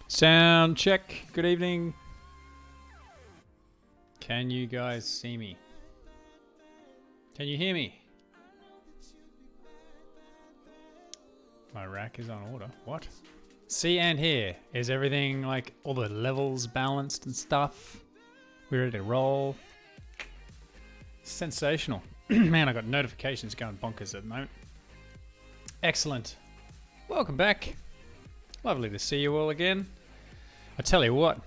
Sound check. Good evening. Can you guys see me? Can you hear me? My rack is on order. What? See and hear. Is everything like all the levels balanced and stuff? We're ready to roll. Sensational. Man, I got notifications going bonkers at the moment. Excellent. Welcome back. Lovely to see you all again. I tell you what,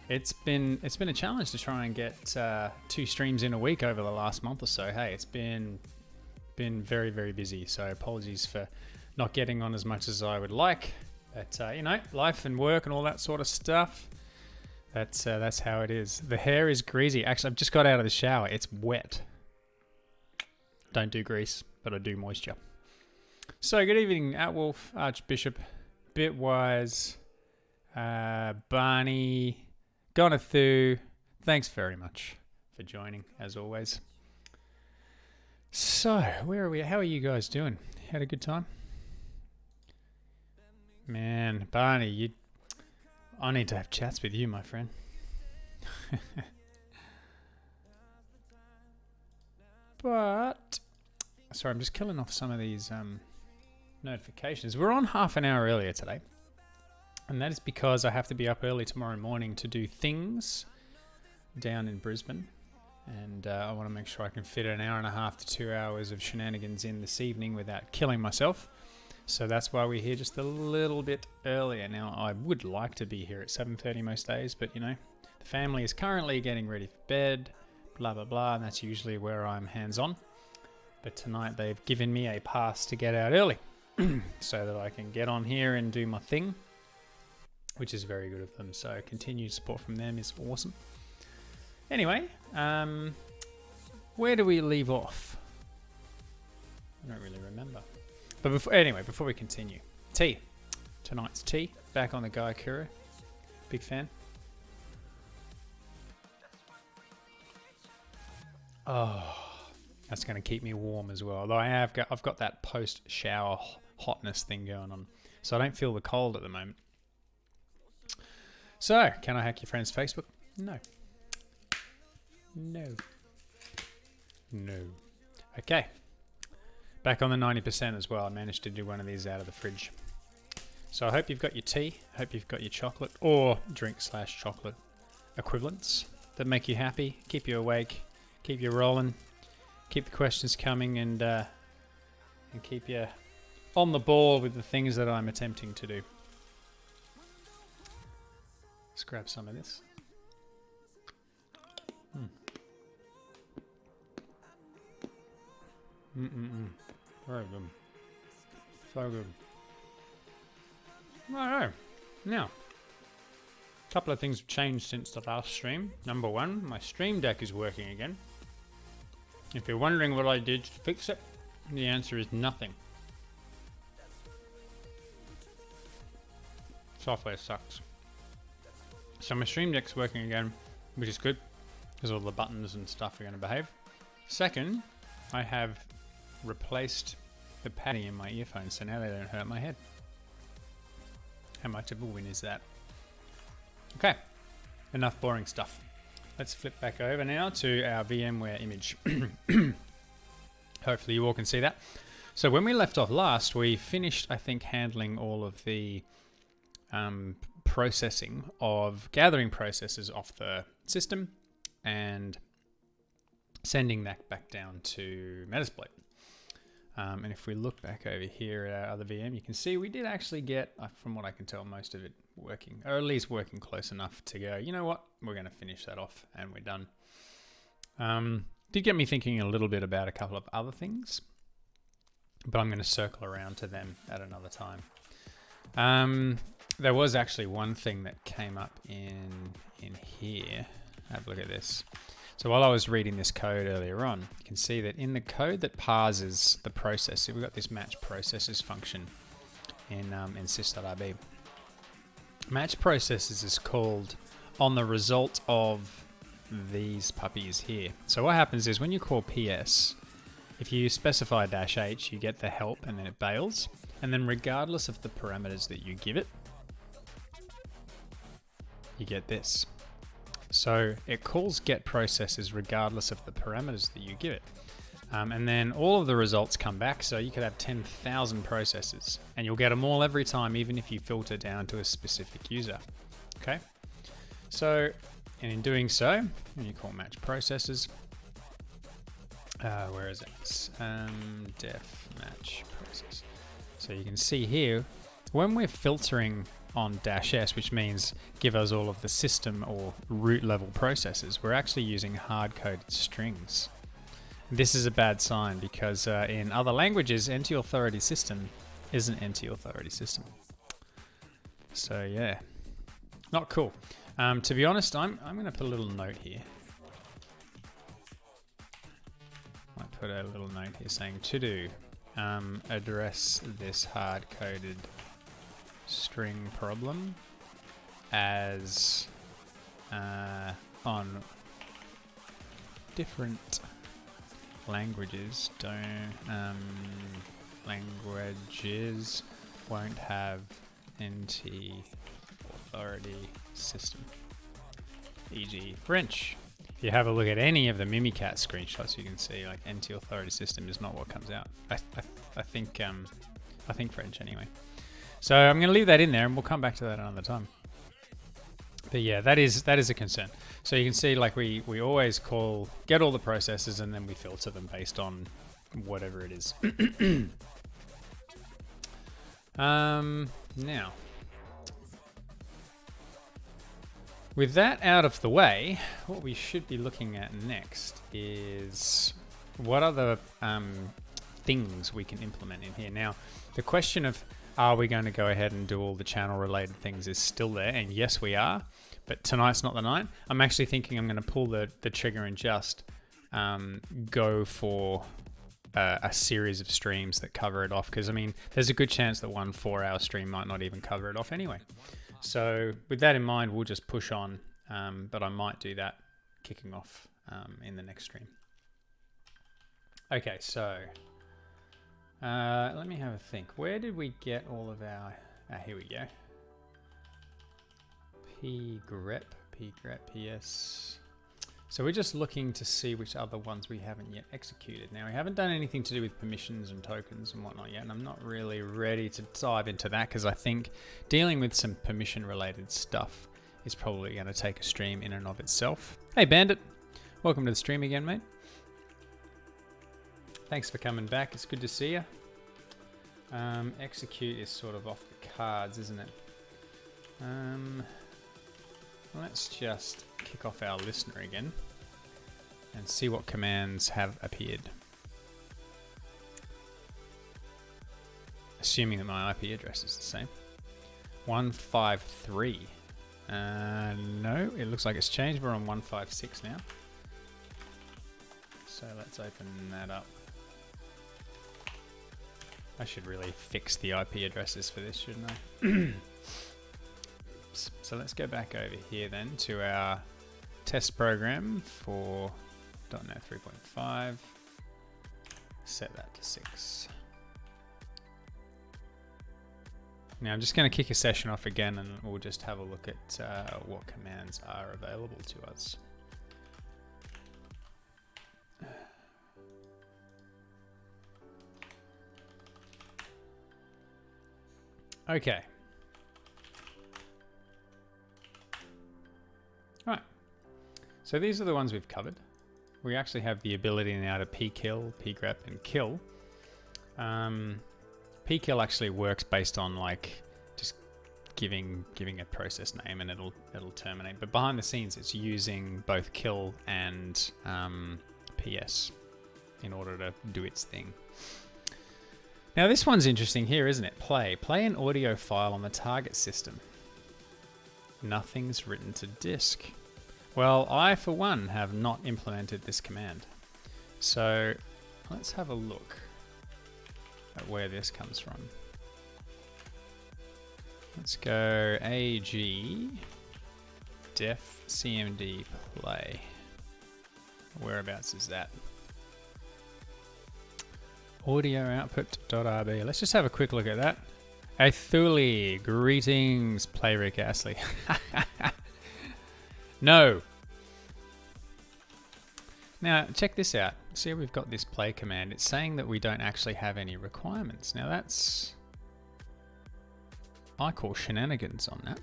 it's been a challenge to try and get 2 streams in a week over the last month or so. Hey, it's been very, very busy. So apologies for not getting on as much as I would like. But you know, life and work and all that sort of stuff. That's how it is. The hair is greasy. Actually, I've just got out of the shower. It's wet. Don't do grease, but I do moisture. So good evening, Atwolf, Archbishop, Bitwise, Barney, Gonathu. Thanks very much for joining, as always. So, where are we? How are you guys doing? Had a good time? Man, Barney, I need to have chats with you, my friend. But, sorry, I'm just killing off some of these notifications. We're on half an hour earlier today. And that is because I have to be up early tomorrow morning to do things down in Brisbane. And I want to make sure I can fit an hour and a half to 2 hours of shenanigans in this evening without killing myself. So that's why we're here just a little bit earlier. Now, I would like to be here at 7:30 most days, but you know, the family is currently getting ready for bed, blah, blah, blah, and that's usually where I'm hands-on. But tonight they've given me a pass to get out early so that I can get on here and do my thing, which is very good of them. So continued support from them is awesome. Anyway, where do we leave off? I don't really remember. But before we continue, tea. Tonight's tea. Back on the Gaikura. Big fan. Oh, that's going to keep me warm as well. Although I've got that post-shower hotness thing going on, so I don't feel the cold at the moment. So, can I hack your friend's Facebook? No. No. No. Okay. Back on the 90% as well. I managed to do one of these out of the fridge. So I hope you've got your tea. I hope you've got your chocolate or drink/chocolate equivalents that make you happy, keep you awake, keep you rolling, keep the questions coming, and keep you on the ball with the things that I'm attempting to do. Let's grab some of this. Very good. So good. Righto. Now, a couple of things have changed since the last stream. Number one, my stream deck is working again. If you're wondering what I did to fix it, the answer is nothing. Software sucks. So my Stream Deck's working again, which is good, because all the buttons and stuff are going to behave. Second, I have replaced the padding in my earphones, so now they don't hurt my head. How much of a win is that? Okay, enough boring stuff. Let's flip back over now to our VMware image. Hopefully you all can see that. So when we left off last, we finished, I think, handling all of the processing of gathering processes off the system and sending that back down to Meterpreter. And if we look back over here at our other VM, you can see we did actually get, from what I can tell, most of it working, or at least working close enough to go, you know what, we're going to finish that off and we're done. Did get me thinking a little bit about a couple of other things, but I'm going to circle around to them at another time. There was actually one thing that came up in here. Have a look at this. So while I was reading this code earlier on, you can see that in the code that parses the process, we've got this match processes function in sys.rb. Match processes is called on the result of these puppies here. So what happens is when you call PS, if you specify -h, you get the help and then it bails. And then regardless of the parameters that you give it, you get this. So it calls get processes regardless of the parameters that you give it. And then all of the results come back. So you could have 10,000 processes and you'll get them all every time, even if you filter down to a specific user. Okay. So, and in doing so, when you call match processes, where is it? Def match process. So you can see here, when we're filtering on -s, which means give us all of the system or root level processes, we're actually using hard-coded strings. This is a bad sign because in other languages, NT-authority system isn't NT-authority system. So yeah, not cool. To be honest, I'm going to put a little note here. I put a little note here saying to do address this hard-coded string problem as on different languages languages won't have NT authority system, e.g. French. If you have a look at any of the Mimikat screenshots, you can see like NT authority system is not what comes out. I think French anyway. So I'm going to leave that in there and we'll come back to that another time. But yeah, that is a concern. So you can see like we always get all the processes and then we filter them based on whatever it is. Now, with that out of the way, what we should be looking at next is what other things we can implement in here. Now, the question of are we going to go ahead and do all the channel related things is still there, and yes we are, but tonight's not the night. I'm actually thinking I'm going to pull the trigger and just go for a series of streams that cover it off, because I mean there's a good chance that one 4-hour stream might not even cover it off anyway. So with that in mind, we'll just push on, but I might do that kicking off in the next stream. Okay, so let me have a think. Where did we get all of our... here we go. pgrep, ps. So we're just looking to see which other ones we haven't yet executed. Now, we haven't done anything to do with permissions and tokens and whatnot yet, and I'm not really ready to dive into that because I think dealing with some permission-related stuff is probably going to take a stream in and of itself. Hey, Bandit. Welcome to the stream again, mate. Thanks for coming back. It's good to see you. Execute is sort of off the cards, isn't it? Let's just kick off our listener again and see what commands have appeared. Assuming that my IP address is the same. 153. No, it looks like it's changed. We're on 156 now. So let's open that up. I should really fix the IP addresses for this, shouldn't I? Whoops. So let's go back over here then to our test program for .NET 3.5. Set that to 6. Now I'm just going to kick a session off again and we'll just have a look at what commands are available to us. Okay. Right. So these are the ones we've covered. We actually have the ability now to pkill, pgrep, and kill. Pkill actually works based on like just giving a process name and it'll terminate. But behind the scenes, it's using both kill and ps in order to do its thing. Now this one's interesting here, isn't it? Play an audio file on the target system. Nothing's written to disk. Well, I for one have not implemented this command. So let's have a look at where this comes from. Let's go ag def cmd play. Whereabouts is that? Audio output.rb. Let's just have a quick look at that. Athuli, greetings, play Rick Astley. No. Now check this out. See, we've got this play command. It's saying that we don't actually have any requirements. Now that's, I call shenanigans on that.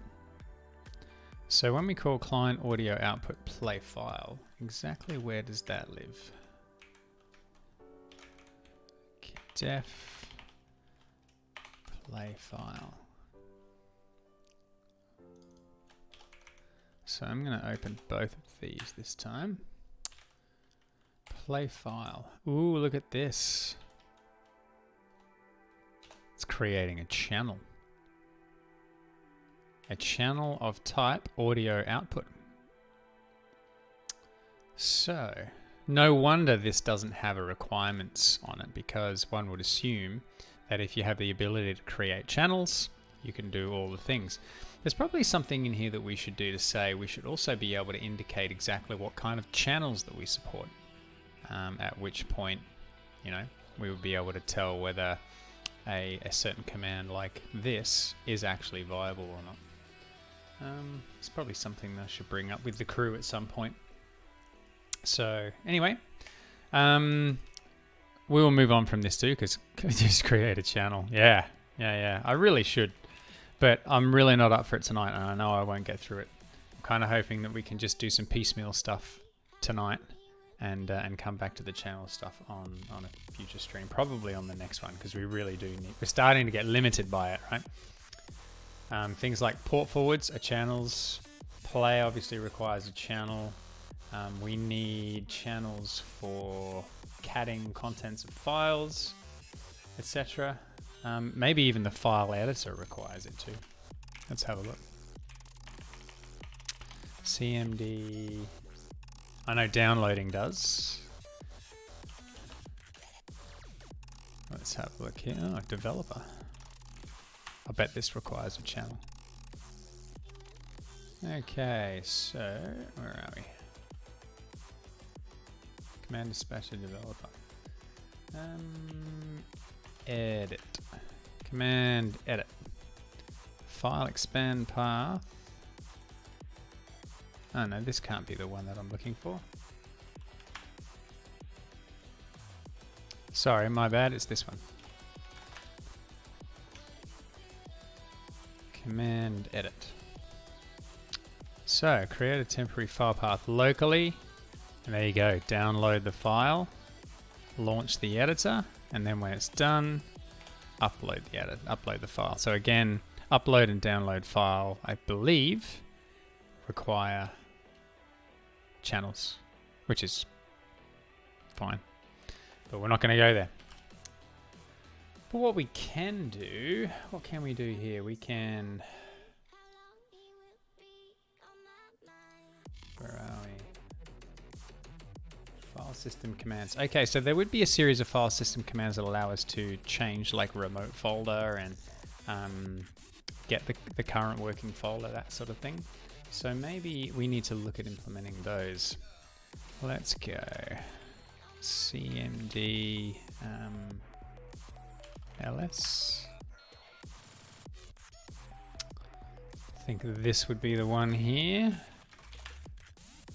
So when we call client audio output play file, exactly where does that live? Def play file. So I'm going to open both of these this time. Play file. Ooh, look at this. It's creating a channel. A channel of type audio output. So no wonder this doesn't have a requirements on it, because one would assume that if you have the ability to create channels, you can do all the things. There's probably something in here that we should do to say we should also be able to indicate exactly what kind of channels that we support. At which point, you know, we would be able to tell whether a certain command like this is actually viable or not. It's probably something that I should bring up with the crew at some point. So anyway, we will move on from this too, because just create a channel. Yeah. I really should, but I'm really not up for it tonight, and I know I won't get through it. I'm kind of hoping that we can just do some piecemeal stuff tonight, and come back to the channel stuff on a future stream, probably on the next one, because we really do need. We're starting to get limited by it, right? Things like port forwards are channels. Play obviously requires a channel. We need channels for catting contents of files, etc. Maybe even the file editor requires it too. Let's have a look. CMD. I know downloading does. Let's have a look here. Oh, developer. I bet this requires a channel. Okay, so where are we? Command dispatcher developer. Edit. Command edit. File expand path. Oh no, this can't be the one that I'm looking for. Sorry, my bad, it's this one. Command edit. So, create a temporary file path locally. And there you go, download the file, launch the editor, and then when it's done, upload the file. So again, upload and download file, I believe, require channels, which is fine. But we're not going to go there. But what we can do, what can we do here? We can, where are we? File system commands. Okay, so there would be a series of file system commands that allow us to change like remote folder and get the current working folder, that sort of thing. So maybe we need to look at implementing those. Let's go cmd ls. I think this would be the one here.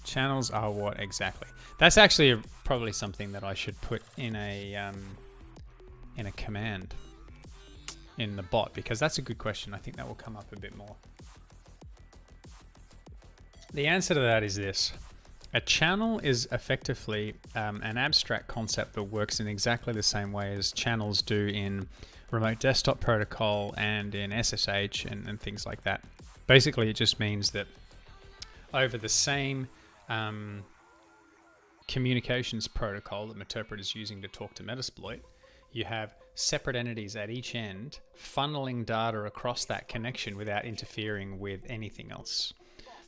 Channels are what exactly? That's actually probably something that I should put in a command in the bot, because that's a good question. I think that will come up a bit more. The answer to that is this. A channel is effectively an abstract concept that works in exactly the same way as channels do in remote desktop protocol and in SSH and things like that. Basically, it just means that over the same communications protocol that Meterpreter is using to talk to Metasploit, you have separate entities at each end funneling data across that connection without interfering with anything else.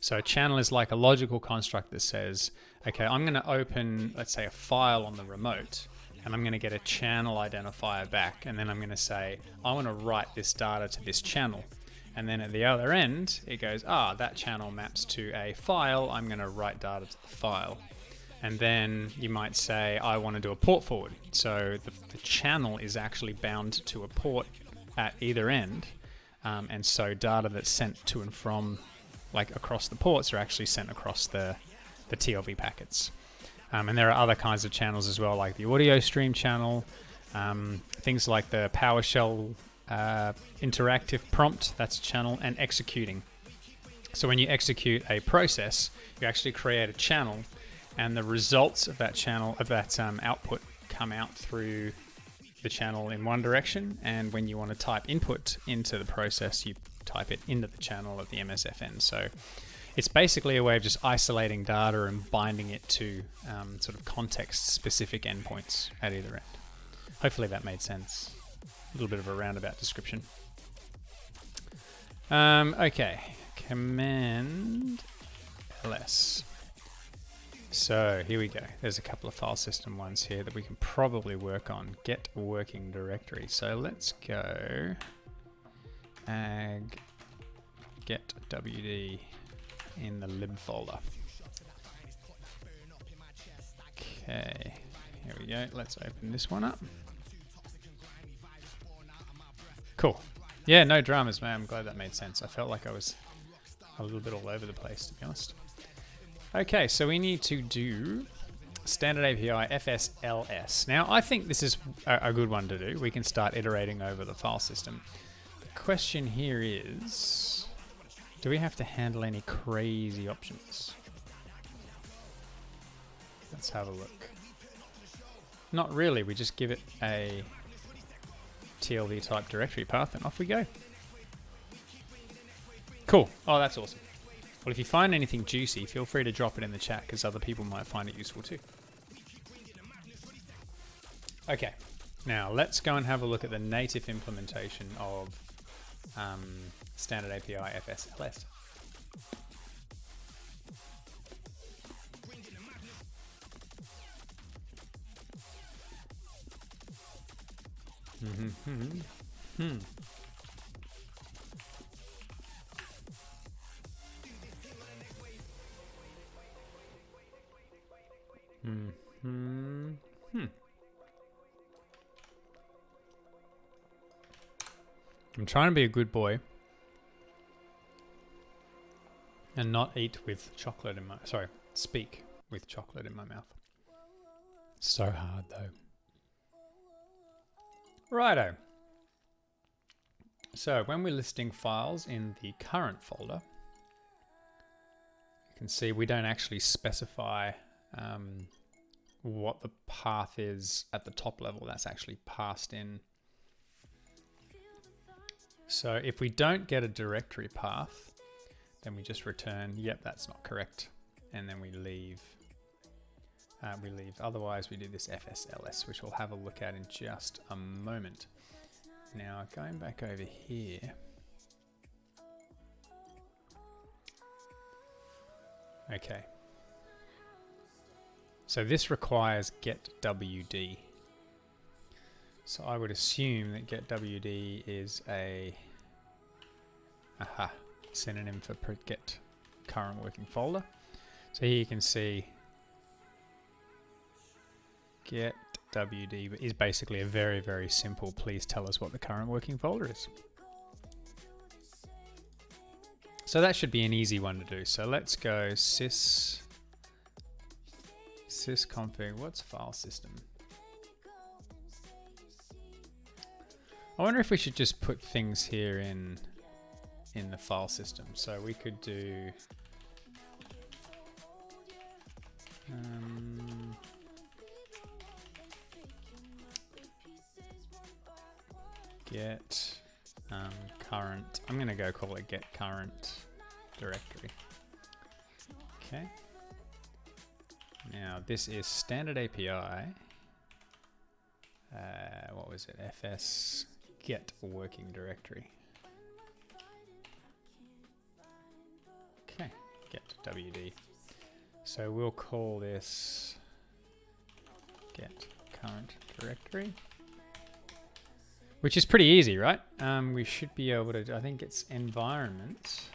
So a channel is like a logical construct that says, okay, I'm going to open, let's say, a file on the remote, and I'm going to get a channel identifier back, and then I'm going to say, I want to write this data to this channel. And then at the other end, it goes, that channel maps to a file, I'm going to write data to the file. And then you might say, I want to do a port forward. So the channel is actually bound to a port at either end. And so data that's sent to and from, like across the ports, are actually sent across the TLV packets. And there are other kinds of channels as well, like the audio stream channel, things like the PowerShell interactive prompt, that's a channel, and executing. So when you execute a process, you actually create a channel, and the results of that channel, of that output, come out through the channel in one direction. And when you want to type input into the process, you type it into the channel of the MSFN. So it's basically a way of just isolating data and binding it to sort of context-specific endpoints at either end. Hopefully that made sense. A little bit of a roundabout description. Okay, command ls. So here we go. There's a couple of file system ones here that we can probably work on. Get working directory. So let's go ag get wd in the lib folder. Okay, here we go. Let's open this one up. Cool. Yeah, no dramas, man. I'm glad that made sense. I felt like I was a little bit all over the place, to be honest. Okay, so we need to do standard API FSLS. Now, I think this is a good one to do. We can start iterating over the file system. The question here is, do we have to handle any crazy options? Let's have a look. Not really. We just give it a TLV type directory path and off we go. Cool. Oh, that's awesome. Well, if you find anything juicy, feel free to drop it in the chat, because other people might find it useful too. Okay, now let's go and have a look at the native implementation of standard API FSLS. I'm trying to be a good boy and not eat with chocolate in my, speak with chocolate in my mouth. So hard though. Righto. So when we're listing files in the current folder, you can see we don't actually specify what the path is at the top level. That's actually passed in. So if we don't get a directory path, then we just return, yep, that's not correct. And then we leave. Otherwise, we do this FSLS, which we'll have a look at in just a moment. Now, going back over here. Okay. So this requires getWD. So I would assume that getWD is a Aha, synonym for get current working folder. So here you can see get WD is basically a very, very simple please tell us what the current working folder is. So that should be an easy one to do. So let's go sysconfig, what's file system? I wonder if we should just put things here in the file system. So we could do get current. I'm going to go call it get current directory. Okay. Now this is standard API. What was it? FS get working directory. Okay, get WD. So we'll call this get current directory, which is pretty easy, right? We should be able to, I think it's environment,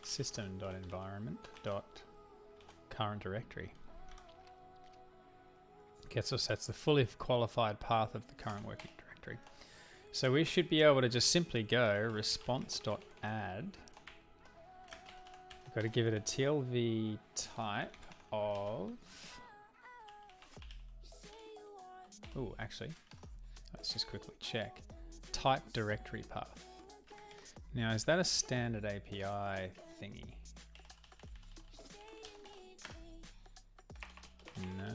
system.environment.current directory. Gets us, that's the fully qualified path of the current working directory. So we should be able to just simply go response.add. We've got to give it a TLV type of, oh, actually, let's just quickly check. Type directory path. Now, is that a standard API thingy? No.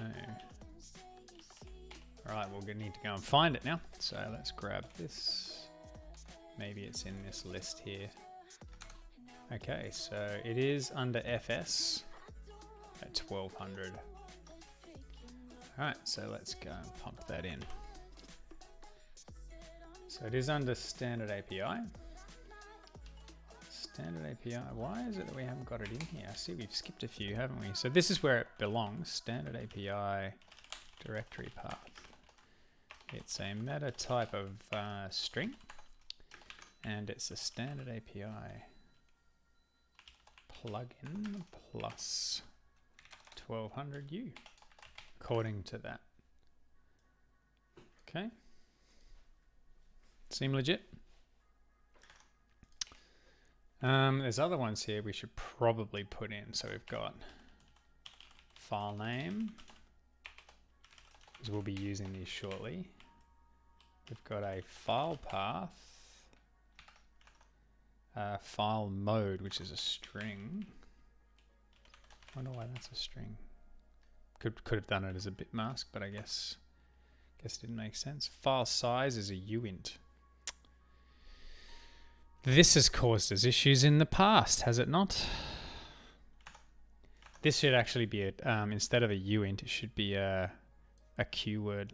All right, we'll need to go and find it now. So let's grab this. Maybe it's in this list here. Okay, so it is under FS at 1200. All right, so let's go and pump that in. So it is under standard API. Standard API, why is it that we haven't got it in here? I see we've skipped a few, haven't we? So this is where it belongs, standard API directory path. It's a meta type of string, and it's a standard API plugin plus 1200U, according to that. Okay. Seem legit? There's other ones here we should probably put in. So we've got file name, because we'll be using these shortly. We've got a file path, file mode, which is a string. I wonder why that's a string. Could have done it as a bit mask, but I guess it didn't make sense. File size is a uint. This has caused us issues in the past, has it not? This should actually be a, instead of a uint, it should be a keyword,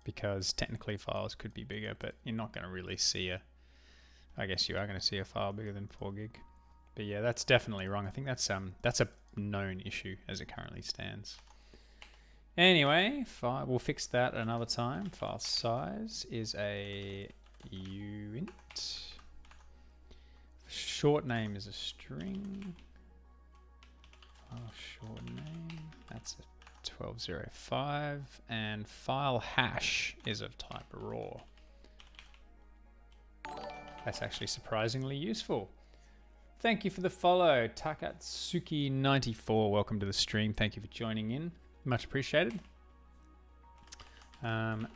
because technically files could be bigger, but you're not going to really see I guess you are going to see a file bigger than 4 gig. But yeah, that's definitely wrong. I think that's a known issue as it currently stands. Anyway, we'll fix that another time. File size is a uint. Short name is a string. File short name, that's a 1205, and file hash is of type raw. That's actually surprisingly useful. Thank you for the follow, Takatsuki94. Welcome to the stream. Thank you for joining in. Much appreciated.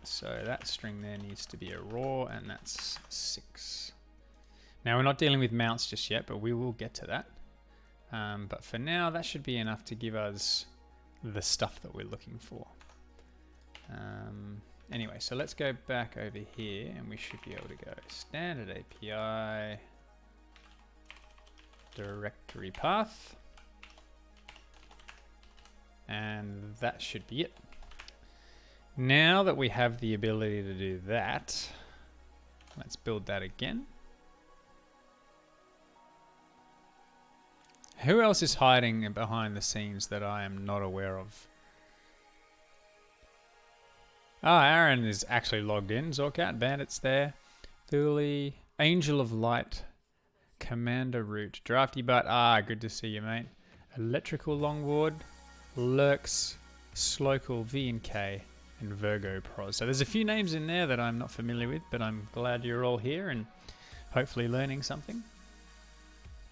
So that string there needs to be a raw, and that's 6. Now we're not dealing with mounts just yet, but we will get to that. But for now, that should be enough to give us the stuff that we're looking for. Anyway, so let's go back over here, and we should be able to go standard API directory path, and that should be it. Now that we have the ability to do that, let's build that again. Who else is hiding behind the scenes that I am not aware of? Ah, Aaron is actually logged in. Zorkat, Bandit's there. Thule, Angel of Light, Commander Root, Drafty Butt. Good to see you, mate. Electrical Longboard, Lurks, Slocal, V and K, and Virgo Pros. So there's a few names in there that I'm not familiar with, but I'm glad you're all here and hopefully learning something.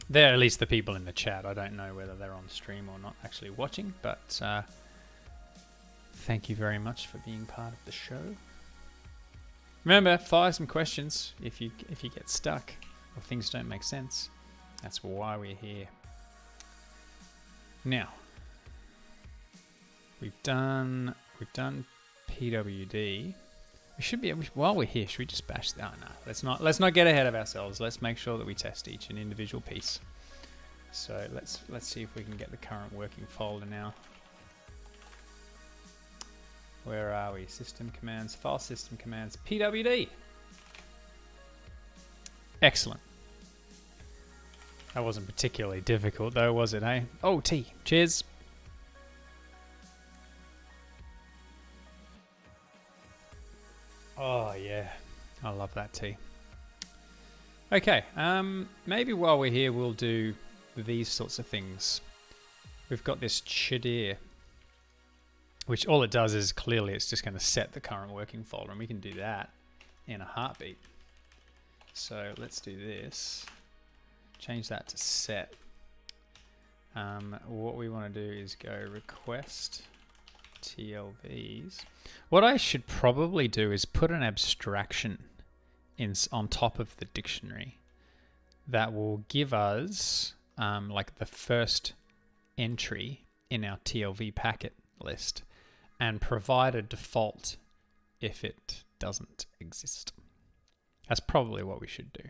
They're at least the people in the chat. I don't know whether they're on stream or not actually watching, but thank you very much for being part of the show. Remember, fire some questions if you get stuck or things don't make sense. That's why we're here. Now, we've done PWD. We should be while we're here. Should we just bash that? Oh, no, let's not get ahead of ourselves. Let's make sure that we test each and individual piece. So let's see if we can get the current working folder now. Where are we? System commands, file system commands, PWD. Excellent. That wasn't particularly difficult though, was it, eh? Oh, tea. Cheers. Oh yeah, I love that tea. Okay, maybe while we're here we'll do these sorts of things. We've got this shadir, which all it does is clearly it's just going to set the current working folder, and we can do that in a heartbeat. So let's do this. Change that to set. What we want to do is go request TLVs. What I should probably do is put an abstraction on top of the dictionary that will give us like the first entry in our TLV packet list and provide a default if it doesn't exist. That's probably what we should do.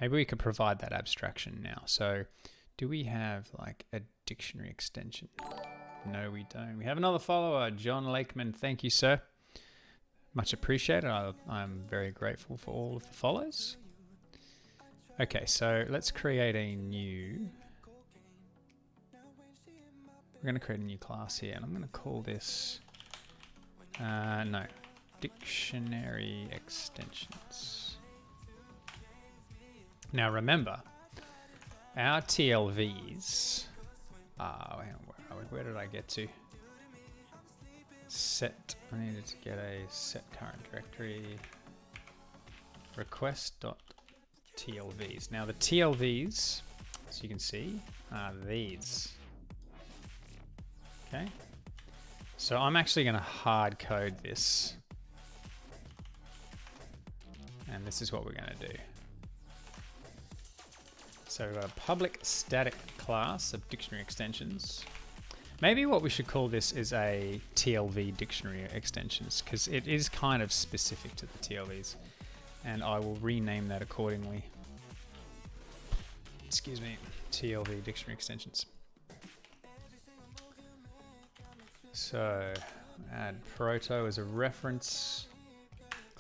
Maybe we could provide that abstraction now. So do we have like a dictionary extension? No, we don't. We have another follower, John Lakeman. Thank you, sir. Much appreciated. I'm very grateful for all of the follows. Okay, so let's create a new... We're going to create a new class here, and I'm going to call this... no. Dictionary extensions. Now remember, our TLVs... hang on, where did I get to? Set. I needed to get a set current directory request.tlvs. Now the TLVs, as you can see, are these. Okay. So I'm actually going to hard code this. And this is what we're going to do. So we've got a public static class of dictionary extensions. Maybe what we should call this is a TLV dictionary extensions, because it is kind of specific to the TLVs. And I will rename that accordingly. Excuse me, TLV dictionary extensions. So add proto as a reference.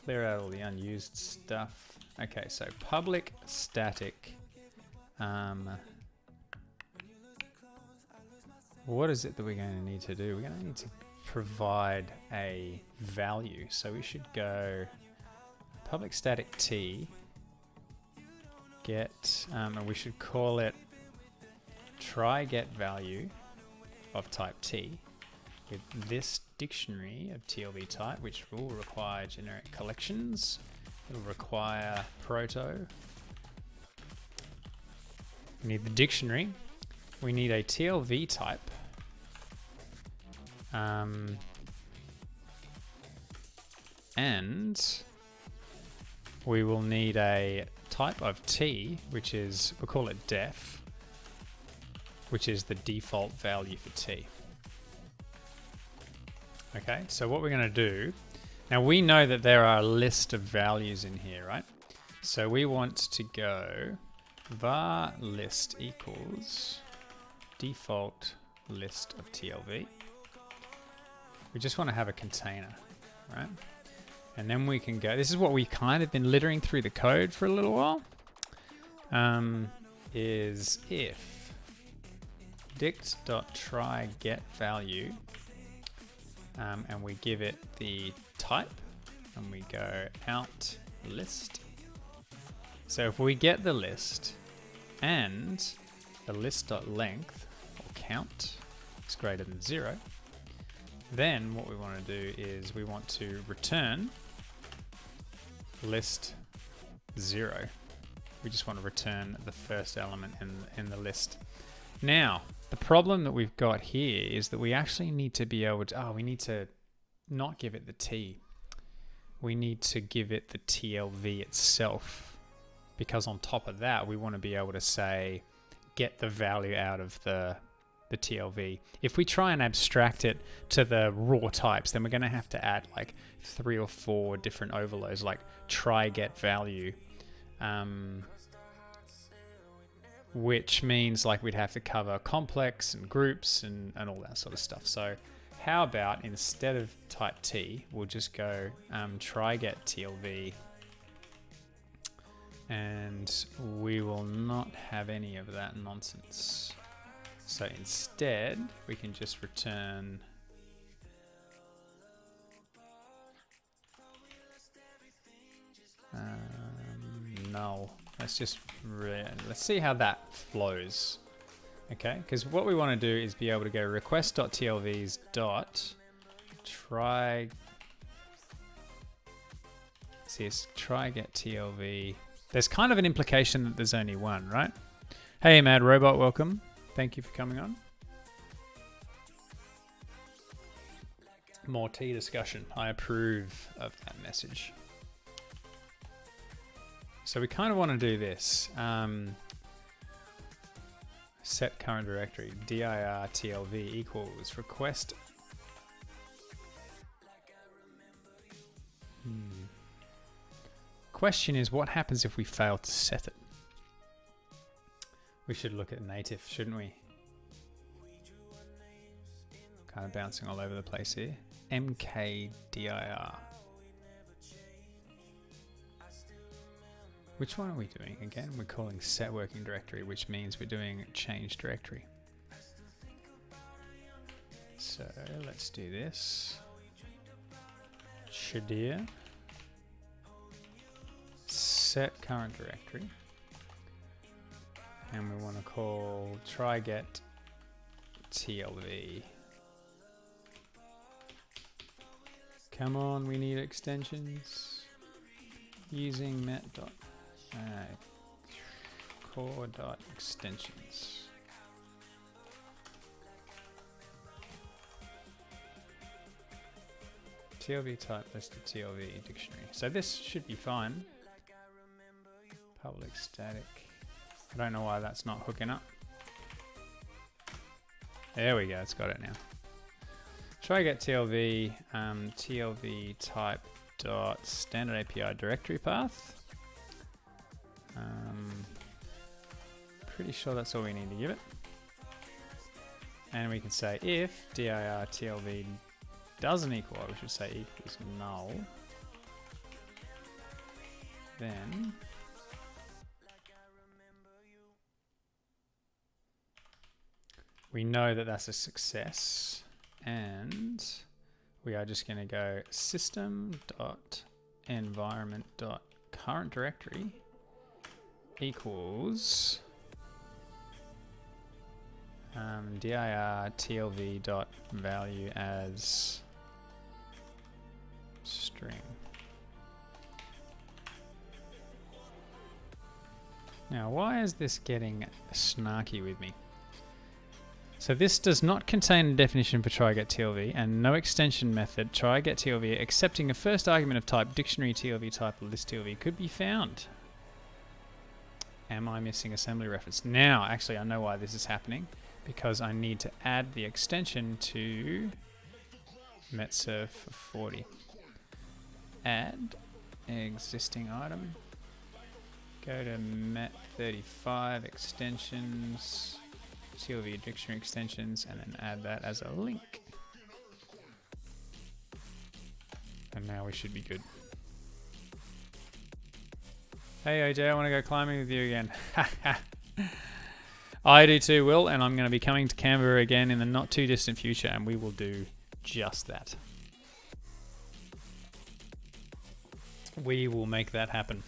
Clear out all the unused stuff. Okay, so public static. What is it that we're going to need to do? We're going to need to provide a value. So we should go public static t get, and we should call it try get value of type t with this dictionary of TLV type, which will require generic collections. It'll require proto. We need the dictionary. We need a TLV type. And we will need a type of T, which is, we'll call it def, which is the default value for T. Okay, so what we're going to do, now we know that there are a list of values in here, right? So we want to go var list equals default list of TLV. We just want to have a container, right? And then we can go, this is what we've kind of been littering through the code for a little while, is if dict.try_get_value, and we give it the type, and we go out list. So if we get the list and the list.length or count is greater than 0, then what we want to do is we want to return list 0. We just want to return the first element in the list. Now, the problem that we've got here is that we actually need to be able to, we need to not give it the T. We need to give it the TLV itself, because on top of that, we want to be able to say, get the value out of the TLV. If we try and abstract it to the raw types, then we're going to have to add like 3 or 4 different overloads, like try get value, which means like we'd have to cover complex and groups and all that sort of stuff. So how about instead of type T, we'll just go try get TLV, and we will not have any of that nonsense. So instead, we can just return null. Let's see how that flows. Okay, because what we want to do is be able to go request.tlvs dot try. See, it's try get TLV. There's kind of an implication that there's only one, right? Hey, Mad Robot, welcome. Thank you for coming on. More tea discussion. I approve of that message. So we kind of want to do this. Set current directory, dir tlv equals request. Question is, what happens if we fail to set it? We should look at native, shouldn't we? Kind of bouncing all over the place here. mkdir. Which one are we doing? Again, we're calling set working directory, which means we're doing change directory. So let's do this. Shadir. Set current directory. And we want to call try get TLV. Come on, we need extensions. Using core.extensions. TLV type list of TLV dictionary. So this should be fine. Public static. I don't know why that's not hooking up. There we go, it's got it now. Try get TLV, TLV type dot standard API directory path. Pretty sure that's all we need to give it. And we can say if dir TLV doesn't equal, we should say equals null, then we know that that's a success, and we are just going to go system.environment.current directory equals dir tlv dot value as string. Now, why is this getting snarky with me? So this does not contain a definition for try get TLV and no extension method try get TLV accepting a first argument of type dictionary TLV type list TLV could be found. Am I missing assembly reference? Now, actually, I know why this is happening, because I need to add the extension to metserv for 40. Add existing item. Go to met35 extensions. TLV dictionary extensions, and then add that as a link. And now we should be good. Hey OJ, I want to go climbing with you again. I do too, Will, and I'm going to be coming to Canberra again in the not too distant future, and we will do just that. We will make that happen.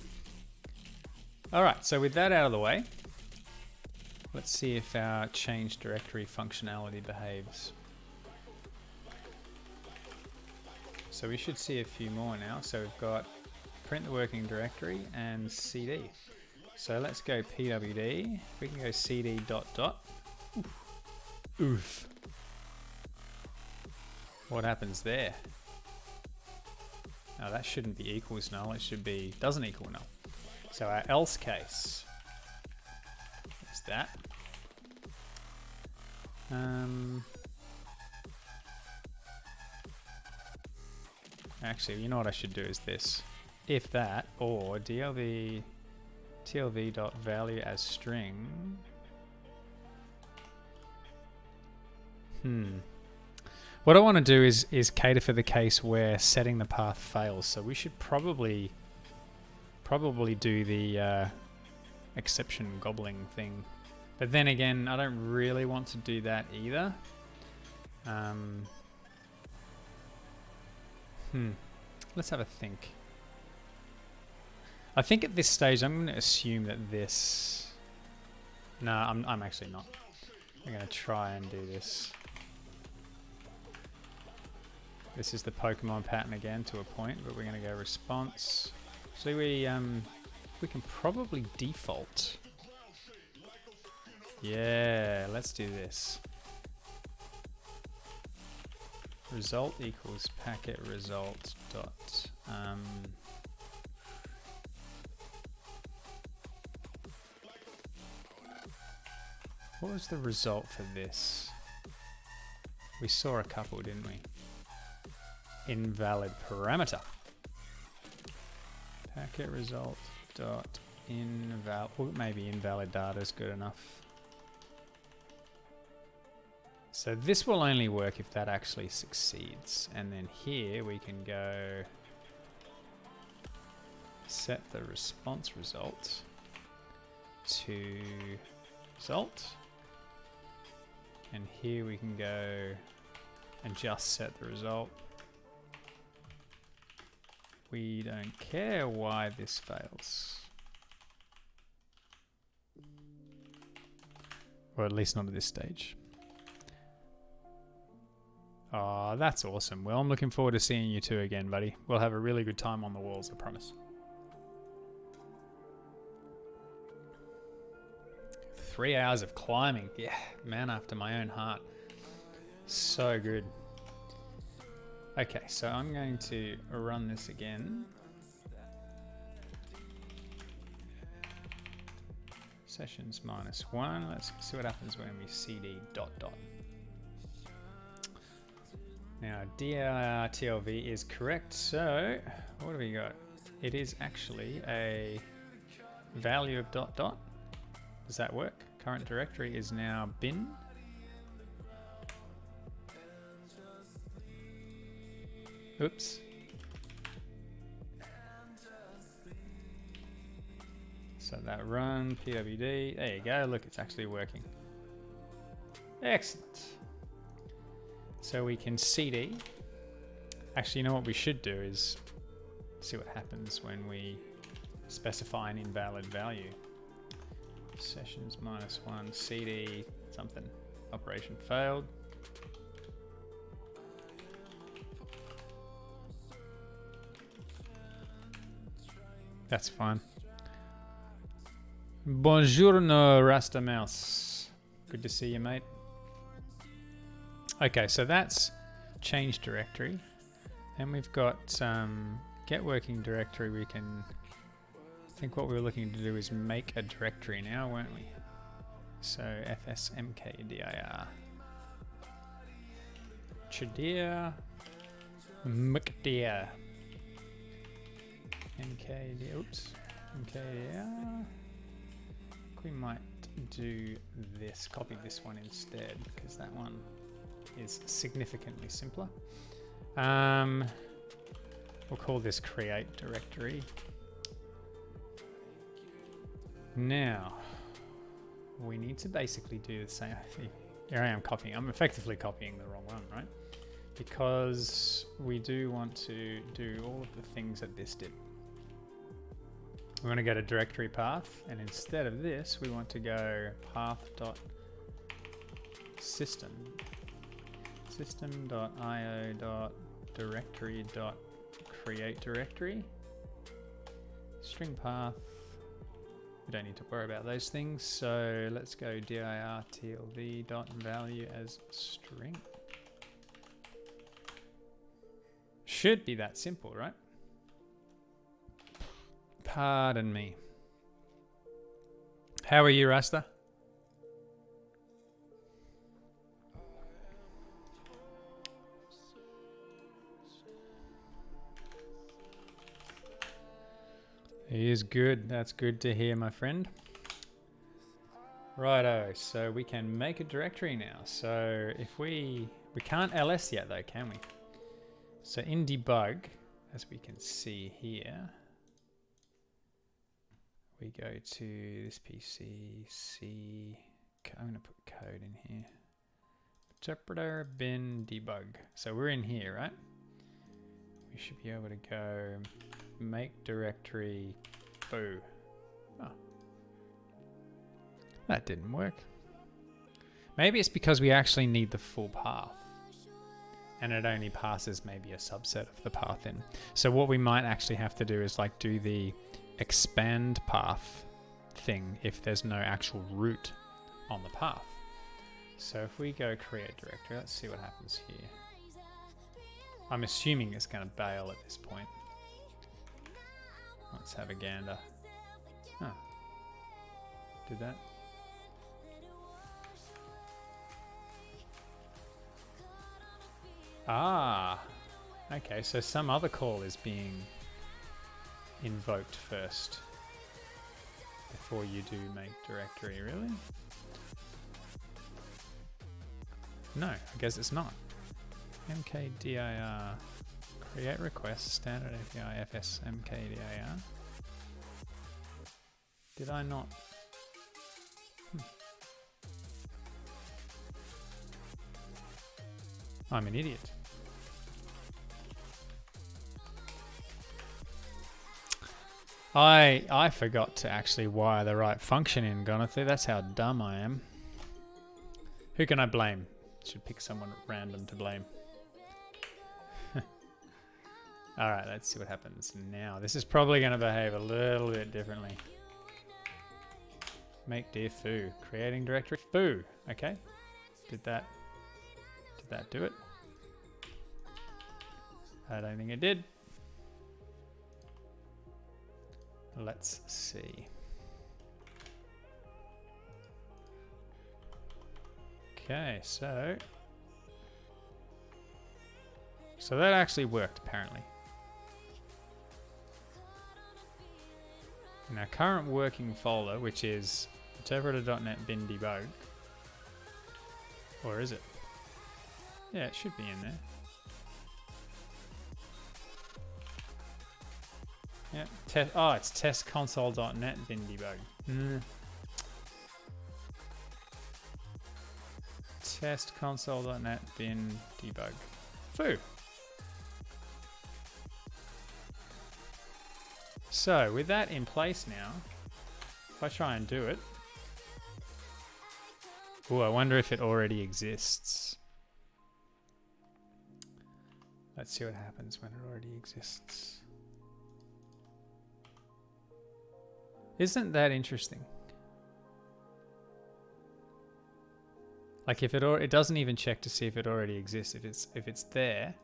All right, so with that out of the way, let's see if our change directory functionality behaves. So we should see a few more now. So we've got print the working directory and cd. So let's go pwd. We can go cd dot dot. Oof. What happens there? No, that shouldn't be equals null. It should be doesn't equal null. So our else case is that. Actually, you know what I should do is this. If that, or tlv dot value as string. What I want to do is cater for the case where setting the path fails. So we should probably do the exception gobbling thing. But then again, I don't really want to do that either. Let's have a think. I think at this stage I'm going to assume that this... No, I'm actually not. I'm going to try and do this. This is the Pokemon pattern again to a point, but we're going to go response. So we can probably default. Yeah, let's do this. Result equals packet result dot what was the result for this? We saw a couple, didn't we? Invalid parameter. Packet result dot invalid. Well, maybe invalid data is good enough. So this will only work if that actually succeeds. And then here we can go set the response result to result. And here we can go and just set the result. We don't care why this fails. Or at least not at this stage. Oh, that's awesome. Well, I'm looking forward to seeing you two again, buddy. We'll have a really good time on the walls, I promise. 3 hours of climbing. Yeah, man after my own heart. So good. Okay, so I'm going to run this again. Sessions -1. Let's see what happens when we cd dot dot. Now dir tlv is correct, so what have we got? It is actually a value of dot dot. Does that work? Current directory is now bin. Oops. So that run pwd. There you go. Look, it's actually working. Excellent. So we can cd. Actually, you know what we should do is see what happens when we specify an invalid value. Sessions -1 cd something. Operation failed. That's fine. Buongiorno, Rasta Mouse. Good to see you, mate. Okay, so that's change directory. And we've got get working directory. We can... I think what we were looking to do is make a directory now, weren't we? So fsmkdir. Chadir. Mkdir. mkdir. Oops. mkdir. We might do this, copy this one instead, because that one is significantly simpler. We'll call this create directory. Now, we need to basically do the same thing. Here I am copying. I'm effectively copying the wrong one, right? Because we do want to do all of the things that this did. We want to go to directory path, and instead of this, we want to go system.io.directory.create directory. String path. We don't need to worry about those things. So let's go dir tlv dot value as string. Should be that simple, right? Pardon me. How are you, Rasta? He is good. That's good to hear, my friend. Righto, so we can make a directory now. So if we can't ls yet though, can we? So in debug, as we can see here, we go to this PC, C, I'm going to put code in here. Interpreter bin debug. So we're in here, right? We should be able to go make directory foo. Oh. That didn't work. Maybe it's because we actually need the full path. And it only passes maybe a subset of the path in. So what we might actually have to do is like do the expand path thing if there's no actual root on the path. So if we go create directory, let's see what happens here. I'm assuming it's going to bail at this point. Let's have a gander. Huh. Did that? Ah, okay, so some other call is being invoked first before you do make directory, really? No, I guess it's not. mkdir create request standard API fs mkdir. Did I not? I'm an idiot. I forgot to actually wire the right function in, Gonathy. That's how dumb I am. Who can I blame? Should pick someone random to blame. Alright, let's see what happens now. This is probably going to behave a little bit differently. Make dir foo. Creating directory foo. Okay. Did that do it? I don't think it did. Let's see. Okay, so that actually worked apparently. In our current working folder, which is interpreter.net bin debug, or is it? Yeah, it should be in there. Yeah, oh, it's testconsole.net bin debug. Testconsole.net bin debug. Foo. So with that in place now, if I try and do it, oh, I wonder if it already exists. Let's see what happens when it already exists. Isn't that interesting? Like if it doesn't even check to see if it already exists. If it's there,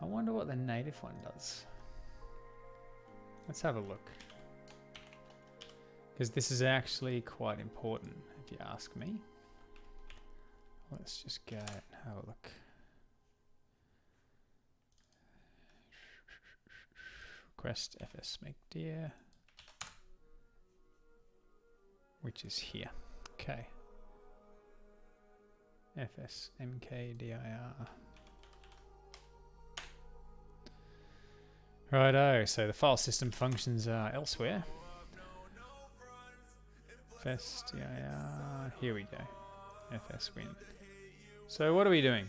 I wonder what the native one does. Let's have a look. Because this is actually quite important, if you ask me. Let's just go and have a look. Request fs make dir, which is here. Okay. fs mkdir. Righto, so the file system functions are elsewhere. Fs dir, here we go. Fs win. So what are we doing?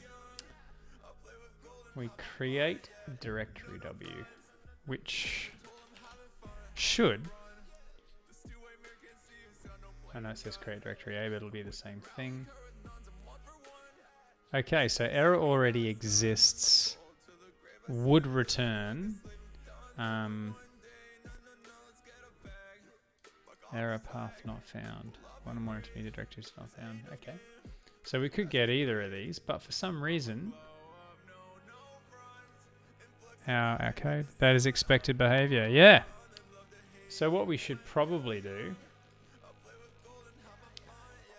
We create directory w, which should. I know it says create directory A, but it'll be the same thing. Okay, so error already exists would return error path not found. One or more intermediate directories not found. Okay. So we could get either of these, but for some reason our code, that is expected behavior. Yeah. So what we should probably do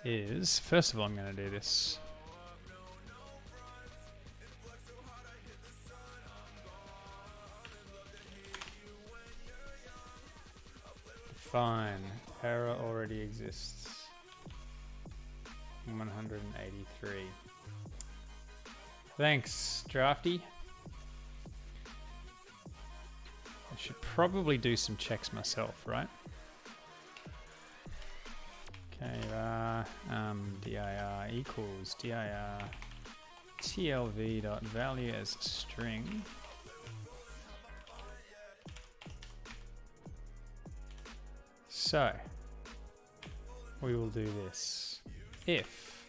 is, first of all, I'm going to do this. Fine. Error already exists. 183. Thanks, Drafty. I should probably do some checks myself, right? Okay, dir equals dir tlv.value as a string. So we will do this. If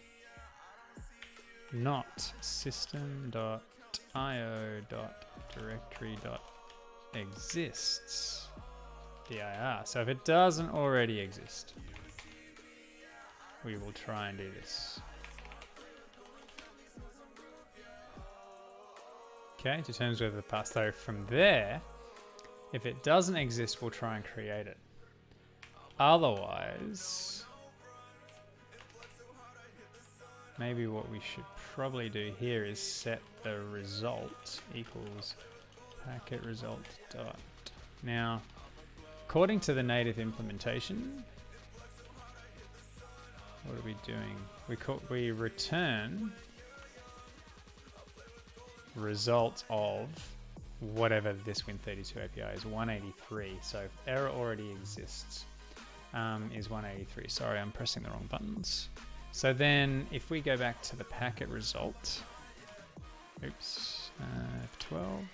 not system.io.directory.exists dir. So if it doesn't already exist, we will try and do this. Okay, determines whether the pass. So from there, if it doesn't exist, we'll try and create it. Otherwise, maybe what we should probably do here is set the result equals packet result dot. Now, according to the native implementation, what are we doing? We return result of whatever this Win32 API is, 183. So if error already exists, is 183. Sorry, I'm pressing the wrong buttons. So then if we go back to the packet result, oops, F12,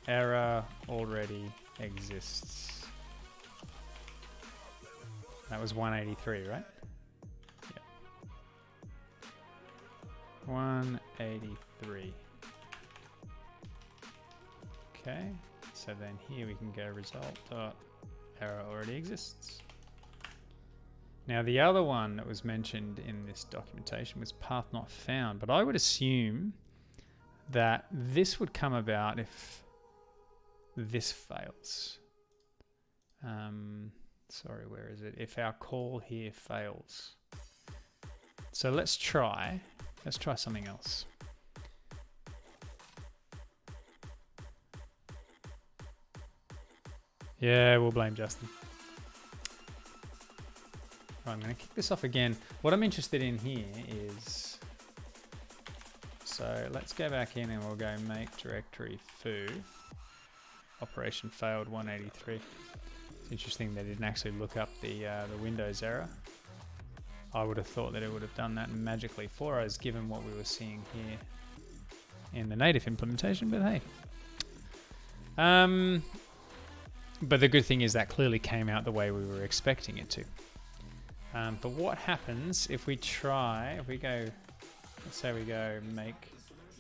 error already exists. That was 183, right? Yeah. 183. Okay. So then here we can go result dot error already exists. Now the other one that was mentioned in this documentation was path not found, but I would assume that this would come about if this fails. Sorry, where is it? If our call here fails. So let's try something else. Yeah, we'll blame Justin. Right, I'm going to kick this off again. What I'm interested in here is, so let's go back in and we'll go make directory foo. Operation failed 183. It's interesting they didn't actually look up the Windows error. I would have thought that it would have done that magically for us, given what we were seeing here in the native implementation, but hey. But the good thing is that clearly came out the way we were expecting it to. But what happens if we go, let's say we go make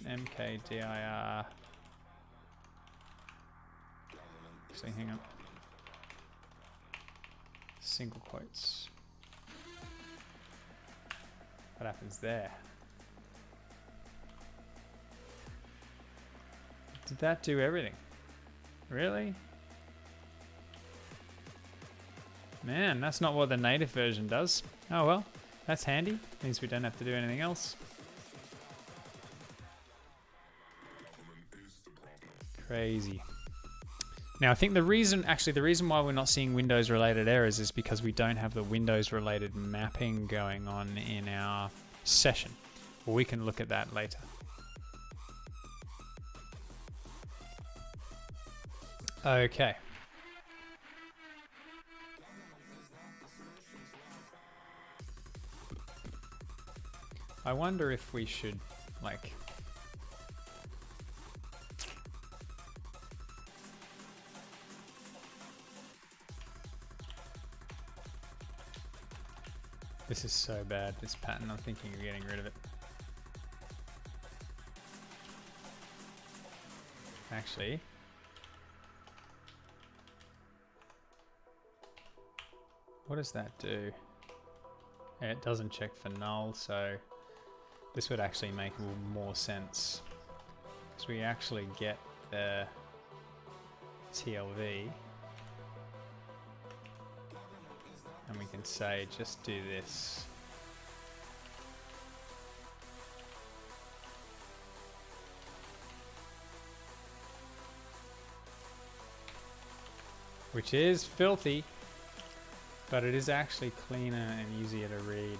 mkdir, actually hang on, single quotes. What happens there? Did that do everything? Really? Man, that's not what the native version does. Oh well, that's handy. Means we don't have to do anything else. Crazy. Now I think the reason why we're not seeing Windows related errors is because we don't have the Windows related mapping going on in our session. Well, we can look at that later. Okay. I wonder if we should, like, This is so bad, this pattern. I'm thinking of getting rid of it. Actually, what does that do? Yeah, it doesn't check for null, so this would actually make more sense. So we actually get the TLV, and we can say just do this. Which is filthy, but it is actually cleaner and easier to read.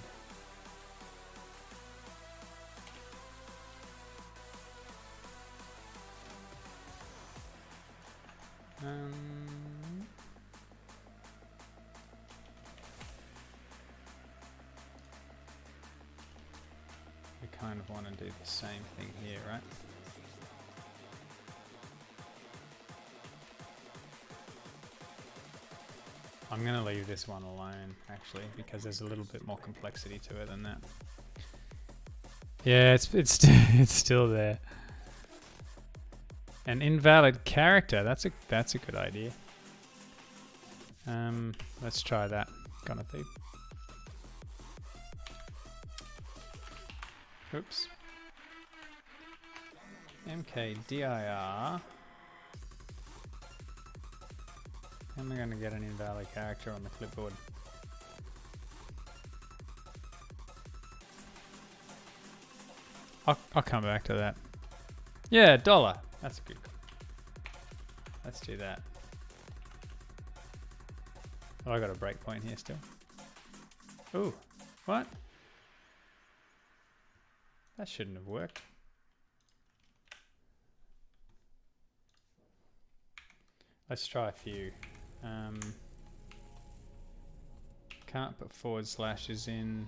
We kind of want to do the same thing here, right? I'm going to leave this one alone, actually, because there's a little bit more complexity to it than that. Yeah, it's still there. An invalid character. That's a good idea. Let's try that. Gonna thief. Oops. mkdir. And we're going to get an invalid character on the clipboard. I'll come back to that. Yeah, $. That's good. Let's do that. Oh, I got a breakpoint here still. Ooh, what? That shouldn't have worked. Let's try a few. Can't put forward slashes in.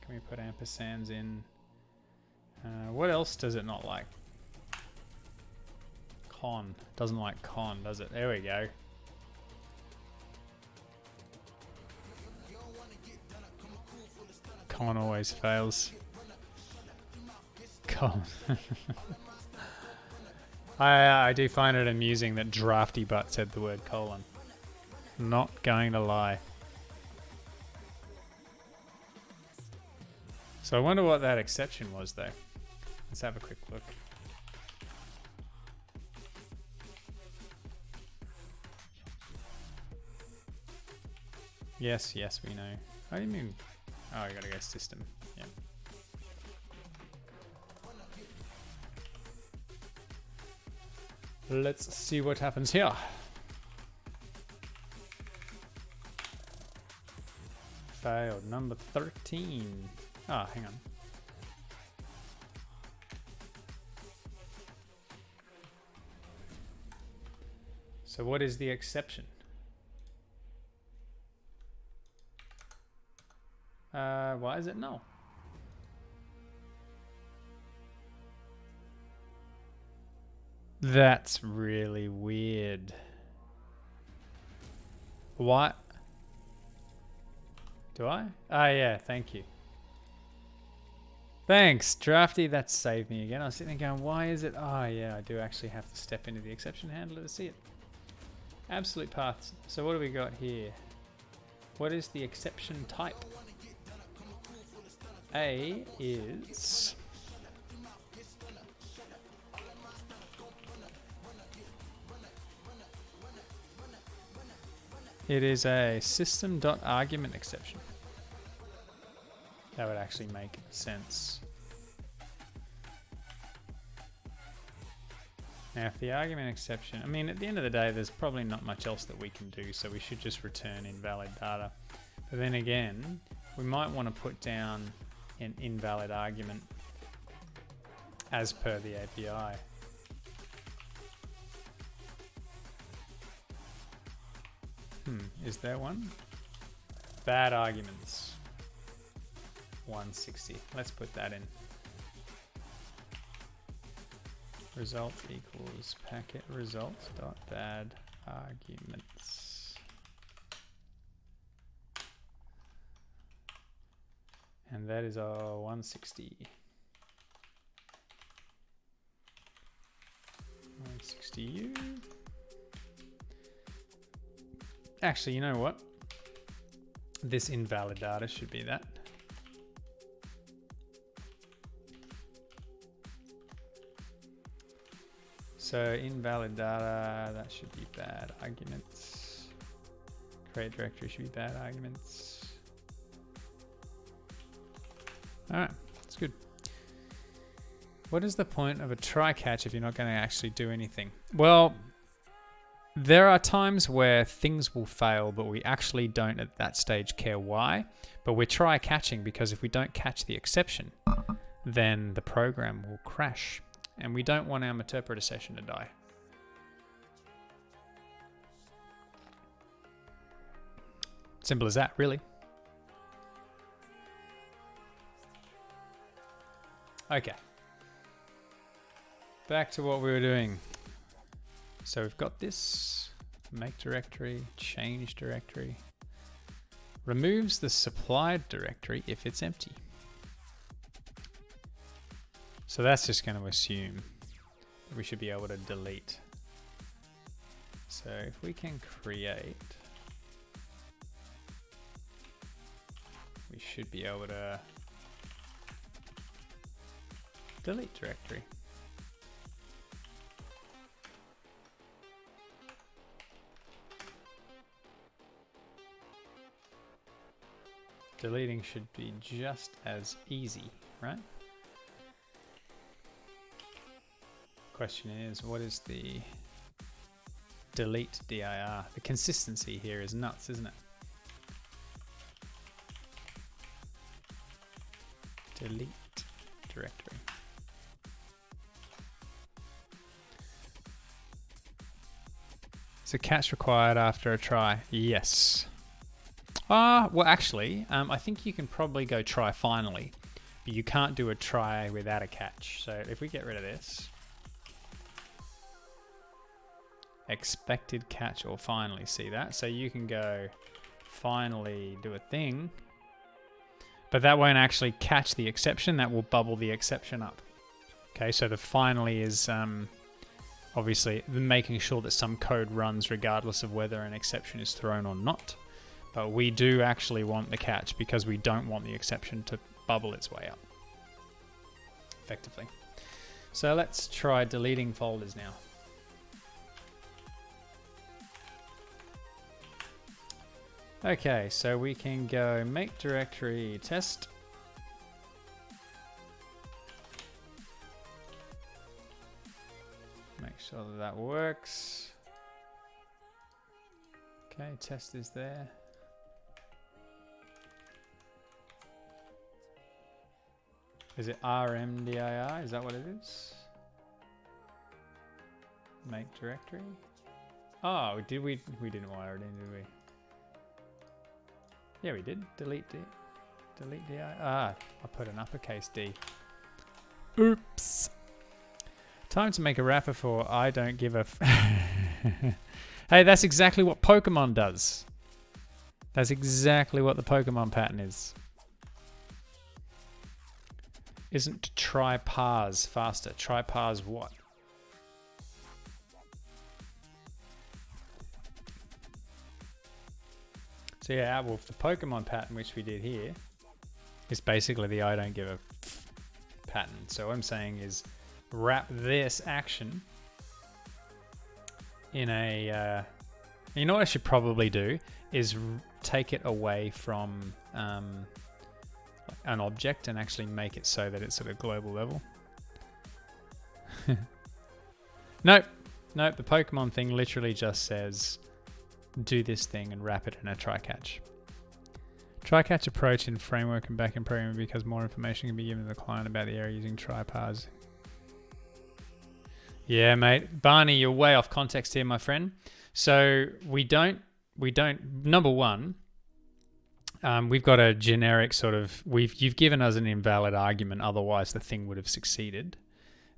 Can we put ampersands in? What else does it not like? Con. Doesn't like con, does it? There we go. Con always fails. Con. I do find it amusing that Drafty Butt said the word colon. Not going to lie. So I wonder what that exception was though. Let's have a quick look. Yes, we know. How do you mean? Oh, you gotta go system. Yeah. Let's see what happens here. Failed. Number 13. Ah, hang on. So what is the exception? Why is it null? That's really weird. What? Do I? Ah, yeah, thank you. Thanks, Drafty. That saved me again. I was sitting there going, why is it? Oh, yeah, I do actually have to step into the exception handler to see it. Absolute paths. So what do we got here? What is the exception type? A is... It is a system.argument exception. That would actually make sense. Now, if the argument exception, I mean, at the end of the day, there's probably not much else that we can do, so we should just return invalid data. But then again, we might want to put down an invalid argument as per the API. Is there one? Bad arguments. 160. Let's put that in. Result equals packet results dot bad arguments. And that is our 160. 160U. Actually, you know what? This invalid data should be that. So invalid data, that should be bad arguments. Create directory should be bad arguments. All right, that's good. What is the point of a try catch if you're not going to actually do anything? Well, there are times where things will fail, but we actually don't at that stage care why. But we're try catching because if we don't catch the exception, then the program will crash. And we don't want our Meterpreter session to die. Simple as that, really. Okay. Back to what we were doing. So we've got this. Make directory, change directory. Removes the supplied directory if it's empty. So that's just going to assume that we should be able to delete. So if we can create, we should be able to delete directory. Deleting should be just as easy, right? Question is, what is the delete dir? The consistency here is nuts, isn't it? Delete directory. Is a catch required after a try? Yes. Well, actually, I think you can probably go try finally, but you can't do a try without a catch. So if we get rid of this, expected catch or finally, see that? So you can go finally do a thing, but that won't actually catch the exception. That will bubble the exception up. Okay, so the finally is obviously making sure that some code runs regardless of whether an exception is thrown or not. But we do actually want the catch because we don't want the exception to bubble its way up effectively. So let's try deleting folders now. Okay, so we can go make directory test. Make sure that that works. Okay, test is there. Is it rmdir? Is that what it is? Make directory. Oh, did we? We didn't wire it in, did we? Yeah, we did. Delete D. Delete di. I put an uppercase D. Oops. Time to make a wrapper for I don't give a. Hey, that's exactly what Pokemon does. That's exactly what the Pokemon pattern is. Isn't try parse faster? Try parse what? So yeah, well, the Pokemon pattern which we did here is basically the I don't give a pattern. So what I'm saying is wrap this action in a... you know what I should probably do is take it away from an object and actually make it so that it's at a global level. Nope. Nope, the Pokemon thing literally just says do this thing and wrap it in a try-catch. Try-catch approach in framework and backend programming because more information can be given to the client about the error using try-parse. Yeah, mate. Barney, you're way off context here, my friend. So we don't, number one, we've got a generic sort of, you've given us an invalid argument, otherwise the thing would have succeeded.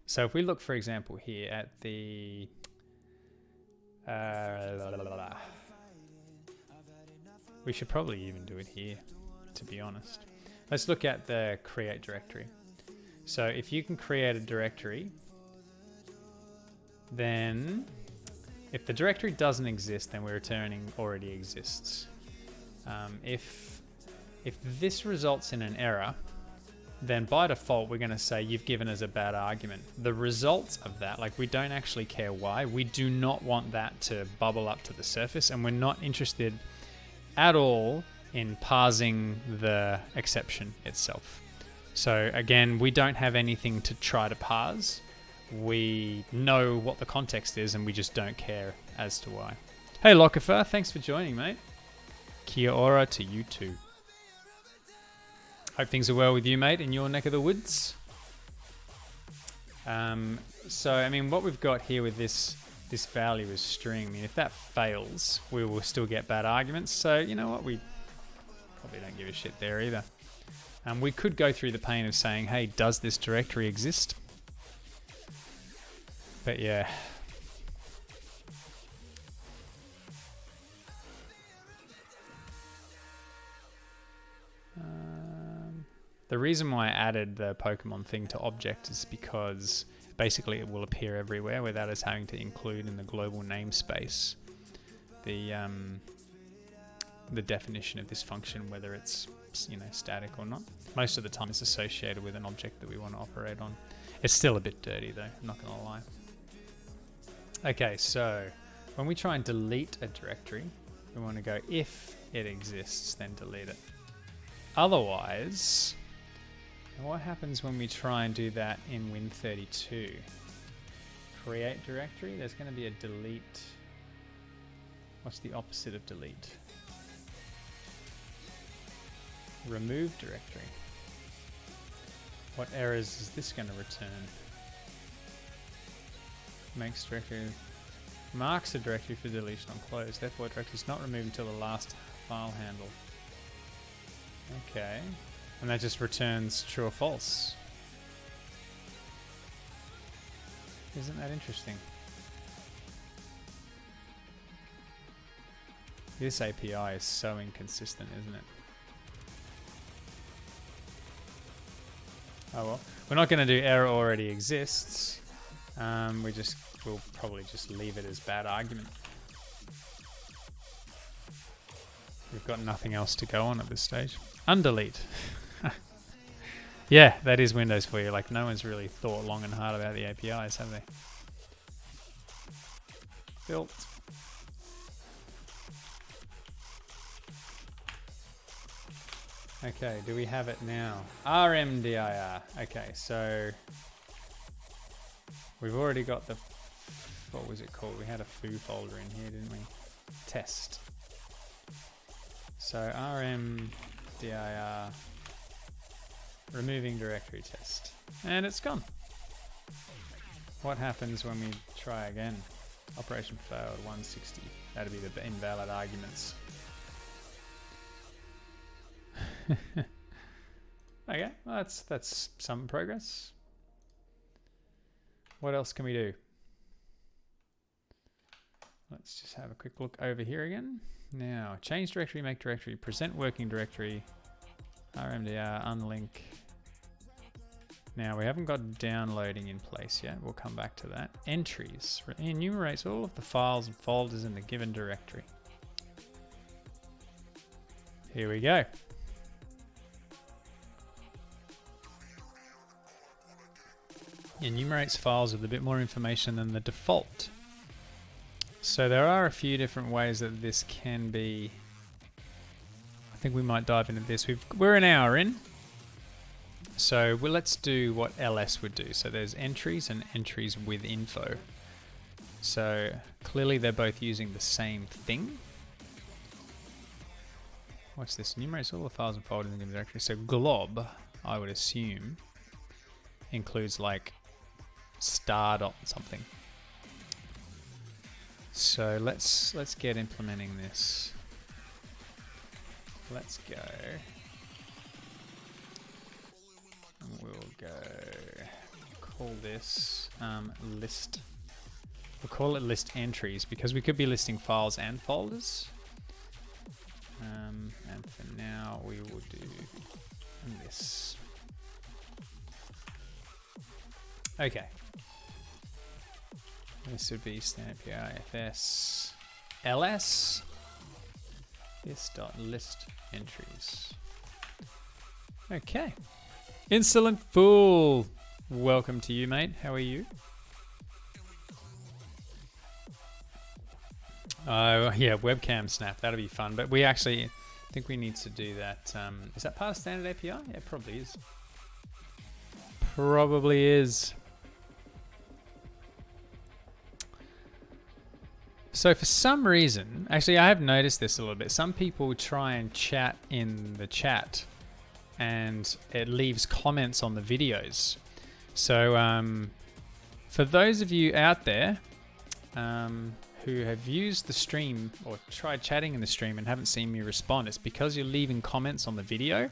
So if we look, for example, here at the, we should probably even do it here, to be honest. let's look at the create directory. So if you can create a directory, then if the directory doesn't exist, then we're returning already exists. If this results in an error, then by default, we're going to say you've given us a bad argument. The result of that, like we don't actually care why. We do not want that to bubble up to the surface, and we're not interested at all in parsing the exception itself. So again, we don't have anything to try to parse. We know what the context is, and we just don't care as to why. Hey Lockifer, thanks for joining, mate. Kia ora to you too. Hope things are well with you, mate, in your neck of the woods. So, I mean, what we've got here with this value is string. I mean, if that fails, we will still get bad arguments. So, you know what? We probably don't give a shit there either. We could go through the pain of saying, hey, does this directory exist? But yeah. The reason why I added the Pokemon thing to object is because basically it will appear everywhere without us having to include in the global namespace the definition of this function, whether it's, you know, static or not. Most of the time it's associated with an object that we want to operate on. It's still a bit dirty though, I'm not gonna lie. Okay, so when we try and delete a directory, we want to go if it exists, then delete it. Otherwise, what happens when we try and do that in Win32? Create directory, there's going to be a delete. What's the opposite of delete? Remove directory. What errors is this going to return? Makes directory, marks a directory for deletion on close. Therefore, directory is not removed until the last file handle. Okay. And that just returns true or false. Isn't that interesting? This API is so inconsistent, isn't it? Oh well. We're not going to do error already exists. We'll probably just leave it as bad argument. We've got nothing else to go on at this stage. Undelete. Yeah, that is Windows for you. Like, no one's really thought long and hard about the APIs, have they? Built. Okay, do we have it now? RMDIR. Okay, so we've already got the, what was it called? We had a foo folder in here, didn't we? Test. So RMDIR removing directory test. And it's gone. What happens when we try again? Operation failed, 160. That'd be the invalid arguments. Okay, well, that's some progress. What else can we do? Let's just have a quick look over here again. Now, change directory, make directory, present working directory, RMDR, unlink. Now, we haven't got downloading in place yet. We'll come back to that. Entries enumerates all of the files and folders in the given directory. Here we go. Enumerates files with a bit more information than the default. So there are a few different ways that this can be. I think we might dive into this. We're an hour in. So let's do what ls would do. So there's entries and entries with info. So clearly they're both using the same thing. What's this? Enumerates all the files and folders in the directory. So glob, I would assume, includes like star dot something. So let's get implementing this. Let's go. We'll go call this list. We'll call it list entries because we could be listing files and folders. And for now we will do IFS. Okay. This would be STATAPI IFS ls this.list entries. Okay. Insolent Fool. Welcome to you, mate. How are you? Oh, yeah, webcam snap. That'll be fun. But we actually think we need to do that. Is that part of standard API? Yeah, it probably is. Probably is. So for some reason, actually I have noticed this a little bit. Some people try and chat in the chat and it leaves comments on the videos. So for those of you out there who have used the stream or tried chatting in the stream and haven't seen me respond, it's because you're leaving comments on the video.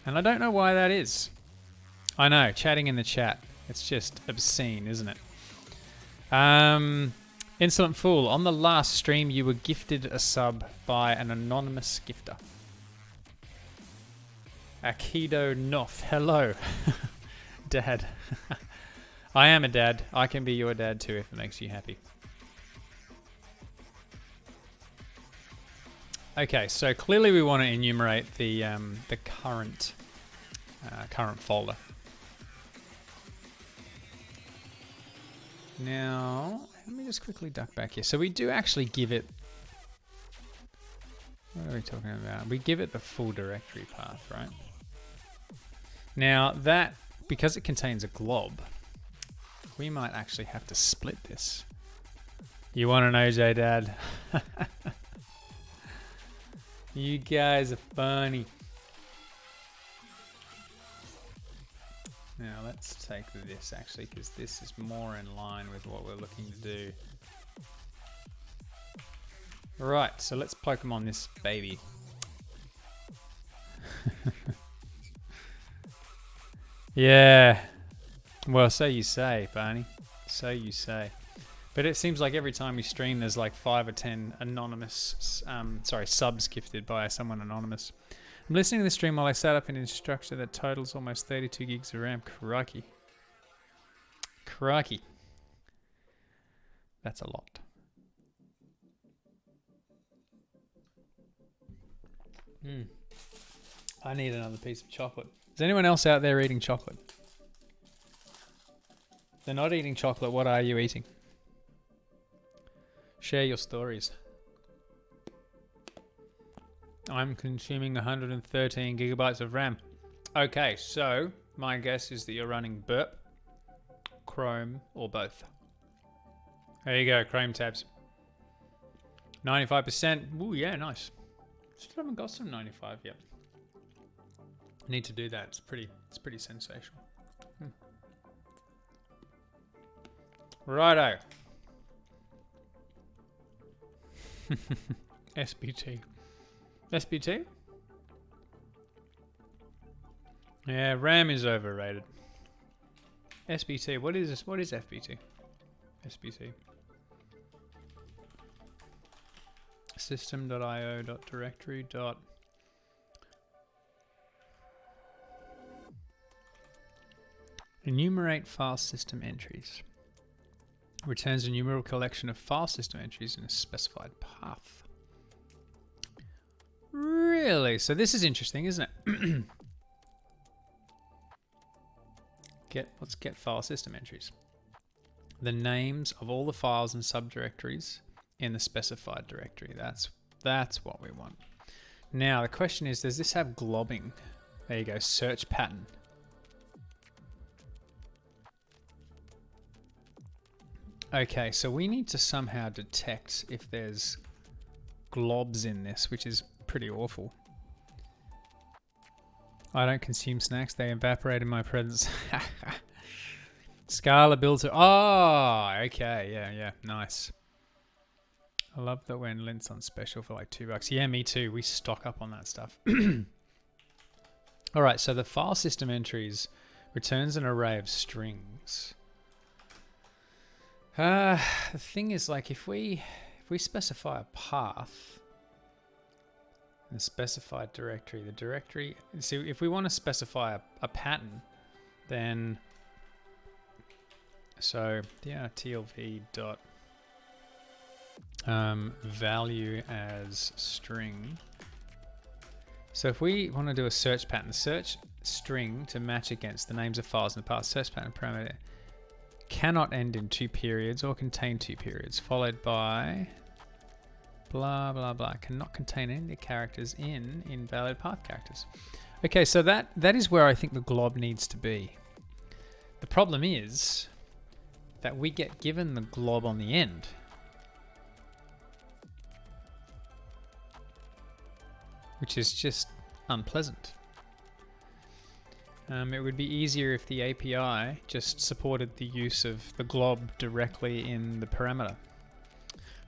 And I don't know why that is. I know, chatting in the chat. It's just obscene, isn't it? Insolent Fool, on the last stream you were gifted a sub by an anonymous gifter. Akido Nof, hello. Dad. I am a dad. I can be your dad too if it makes you happy. Okay, so clearly we want to enumerate the current folder. Now, let me just quickly duck back here. So we do actually give it... What are we talking about? We give it the full directory path, right? Now that, because it contains a glob, we might actually have to split this. You want to know, J-Dad? You guys are funny. Now let's take this actually, because this is more in line with what we're looking to do. Right, so let's Pokemon this baby. Yeah. Well, so you say, Barney. So you say. But it seems like every time we stream, there's like 5 or 10 anonymous, subs gifted by someone anonymous. I'm listening to the stream while I set up an instructor that totals almost 32 gigs of RAM. Crikey. Crikey. That's a lot. I need another piece of chocolate. Is anyone else out there eating chocolate? If they're not eating chocolate, what are you eating? Share your stories. I'm consuming 113 gigabytes of RAM. Okay, so my guess is that you're running Burp, Chrome, or both. There you go, Chrome tabs. 95%. Ooh, yeah, nice. Still haven't got some 95 yet. I need to do that. It's pretty sensational. Righto. SBT. SBT? Yeah, RAM is overrated. SBT. What is this? What is FBT? SBT. System.io.directory. Enumerate file system entries. Returns a numeral collection of file system entries in a specified path. Really? So this is interesting, isn't it? Let's get file system entries. The names of all the files and subdirectories in the specified directory. That's what we want. Now the question is, does this have globbing? There you go, search pattern. Okay, so we need to somehow detect if there's globs in this, which is pretty awful. I don't consume snacks, they evaporate in my presence. Scala built it. Oh, okay, yeah, nice. I love that when Lint's on special for like $2. Yeah, me too. We stock up on that stuff. All right, so the file system entries returns an array of strings. The thing is, like, if we specify a path, The specified directory. The directory. See, if we want to specify a pattern, then so yeah, TLV dot value as string. So if we want to do a search pattern, the search string to match against the names of files in the past search pattern parameter cannot end in 2 periods or contain 2 periods, followed by blah blah blah. Cannot contain any characters in invalid path characters. Okay, so that is where I think the glob needs to be. The problem is that we get given the glob on the end. Which is just unpleasant. It would be easier if the API just supported the use of the glob directly in the parameter.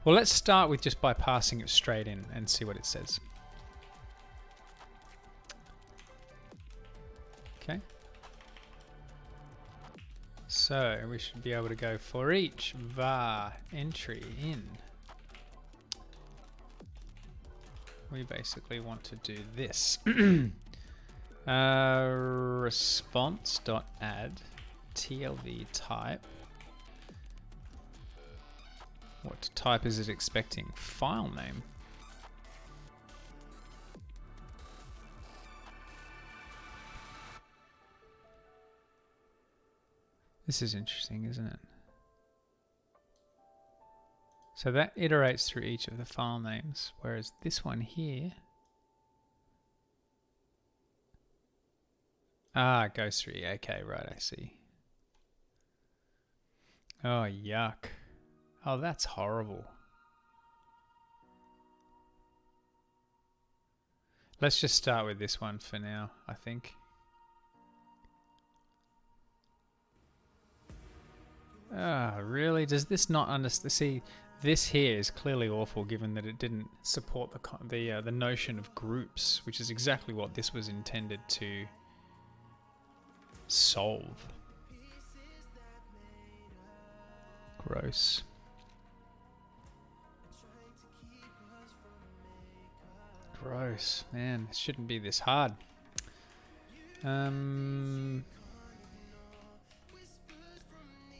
Well, let's start with just by passing it straight in and see what it says. Okay. So we should be able to go for each var entry in. We basically want to do this. Response.add TLV type. What type is it expecting? File name. This is interesting, isn't it? So that iterates through each of the file names, whereas this one here it goes through. Okay, right, I see. Oh, yuck. Oh, that's horrible. Let's just start with this one for now, I think. Ah, really? Does this not understand? See, this here is clearly awful, given that it didn't support the notion of groups, which is exactly what this was intended to solve. Gross. Gross, man. It shouldn't be this hard.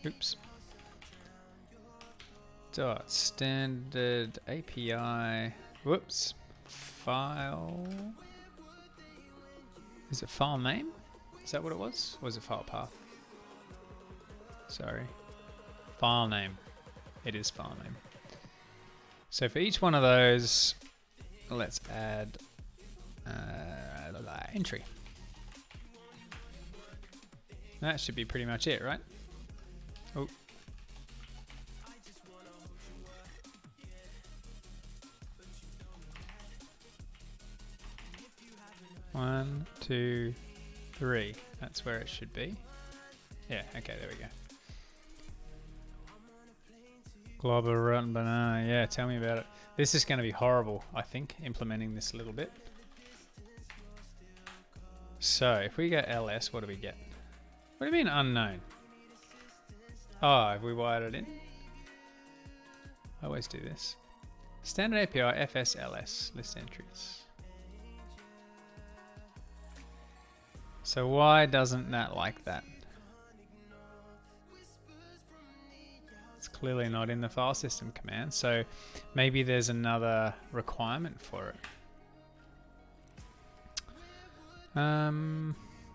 Oops. Dot standard API. Whoops. File. Is it file name? Is that what it was? Or was it file path? Sorry. File name. It is file name. So for each one of those, let's add entry. That should be pretty much it, right? Oh. One, two, three. That's where it should be. Yeah, okay, there we go. Global rotten banana. Yeah, tell me about it. This is going to be horrible, I think, implementing this a little bit. So, if we go ls, what do we get? What do you mean unknown? Oh, have we wired it in? I always do this. Standard API FSLS list entries. So why doesn't that like that? It's clearly not in the file system command, so maybe there's another requirement for it.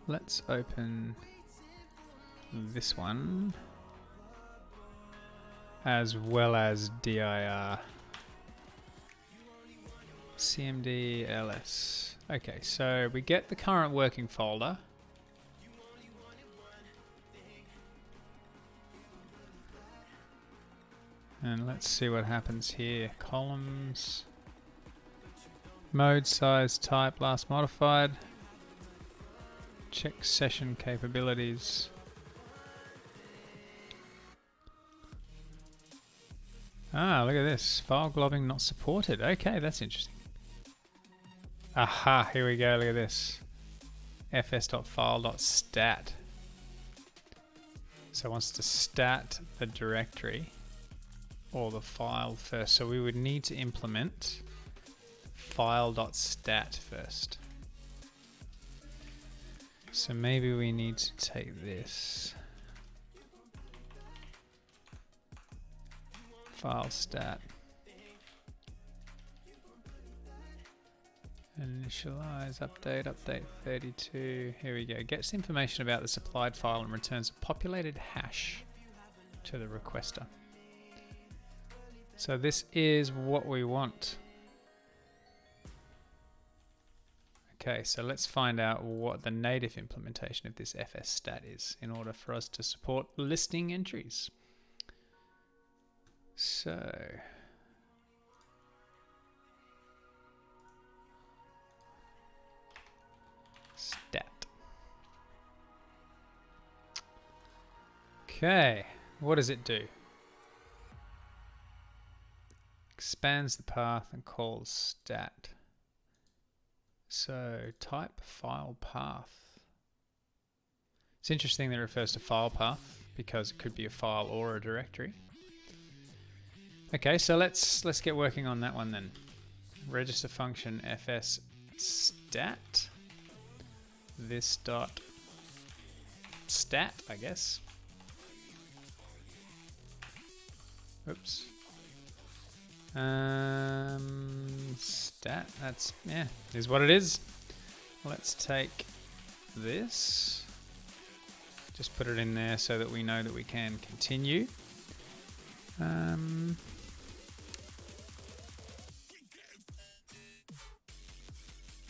Let's open this one as well as dir cmd ls. Okay, so we get the current working folder. And let's see what happens here. Columns, mode, size, type, last modified. Check session capabilities. Ah, look at this. File globbing not supported. Okay, that's interesting. Aha, here we go. Look at this. fs.file.stat. So it wants to stat the directory or the file first. So we would need to implement file.stat first. So maybe we need to take this file stat, initialize, update 32. Here we go. Gets information about the supplied file and returns a populated hash to the requester. So this is what we want. Okay, so let's find out what the native implementation of this fs stat is in order for us to support listing entries. So stat. Okay, what does it do? Expands the path and calls stat. So type file path. It's interesting that it refers to file path because it could be a file or a directory. Okay, so let's get working on that one then. Register function fs stat. This dot stat, I guess. Oops. Stat, that's, yeah, is what it is. Let's take this, just put it in there so that we know that we can continue. I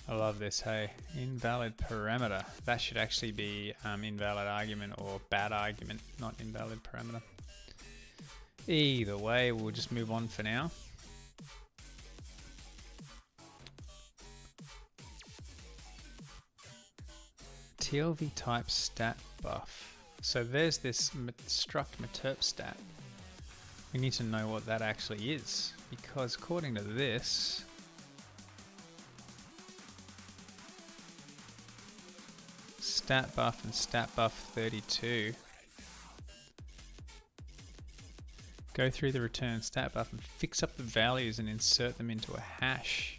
love this, hey, invalid parameter. That should actually be invalid argument or bad argument, not invalid parameter. Either way, we'll just move on for now. TLV type stat buff. So there's this struct meterp stat. We need to know what that actually is, because according to this, stat buff and stat buff 32 go through the return stat buff and fix up the values and insert them into a hash.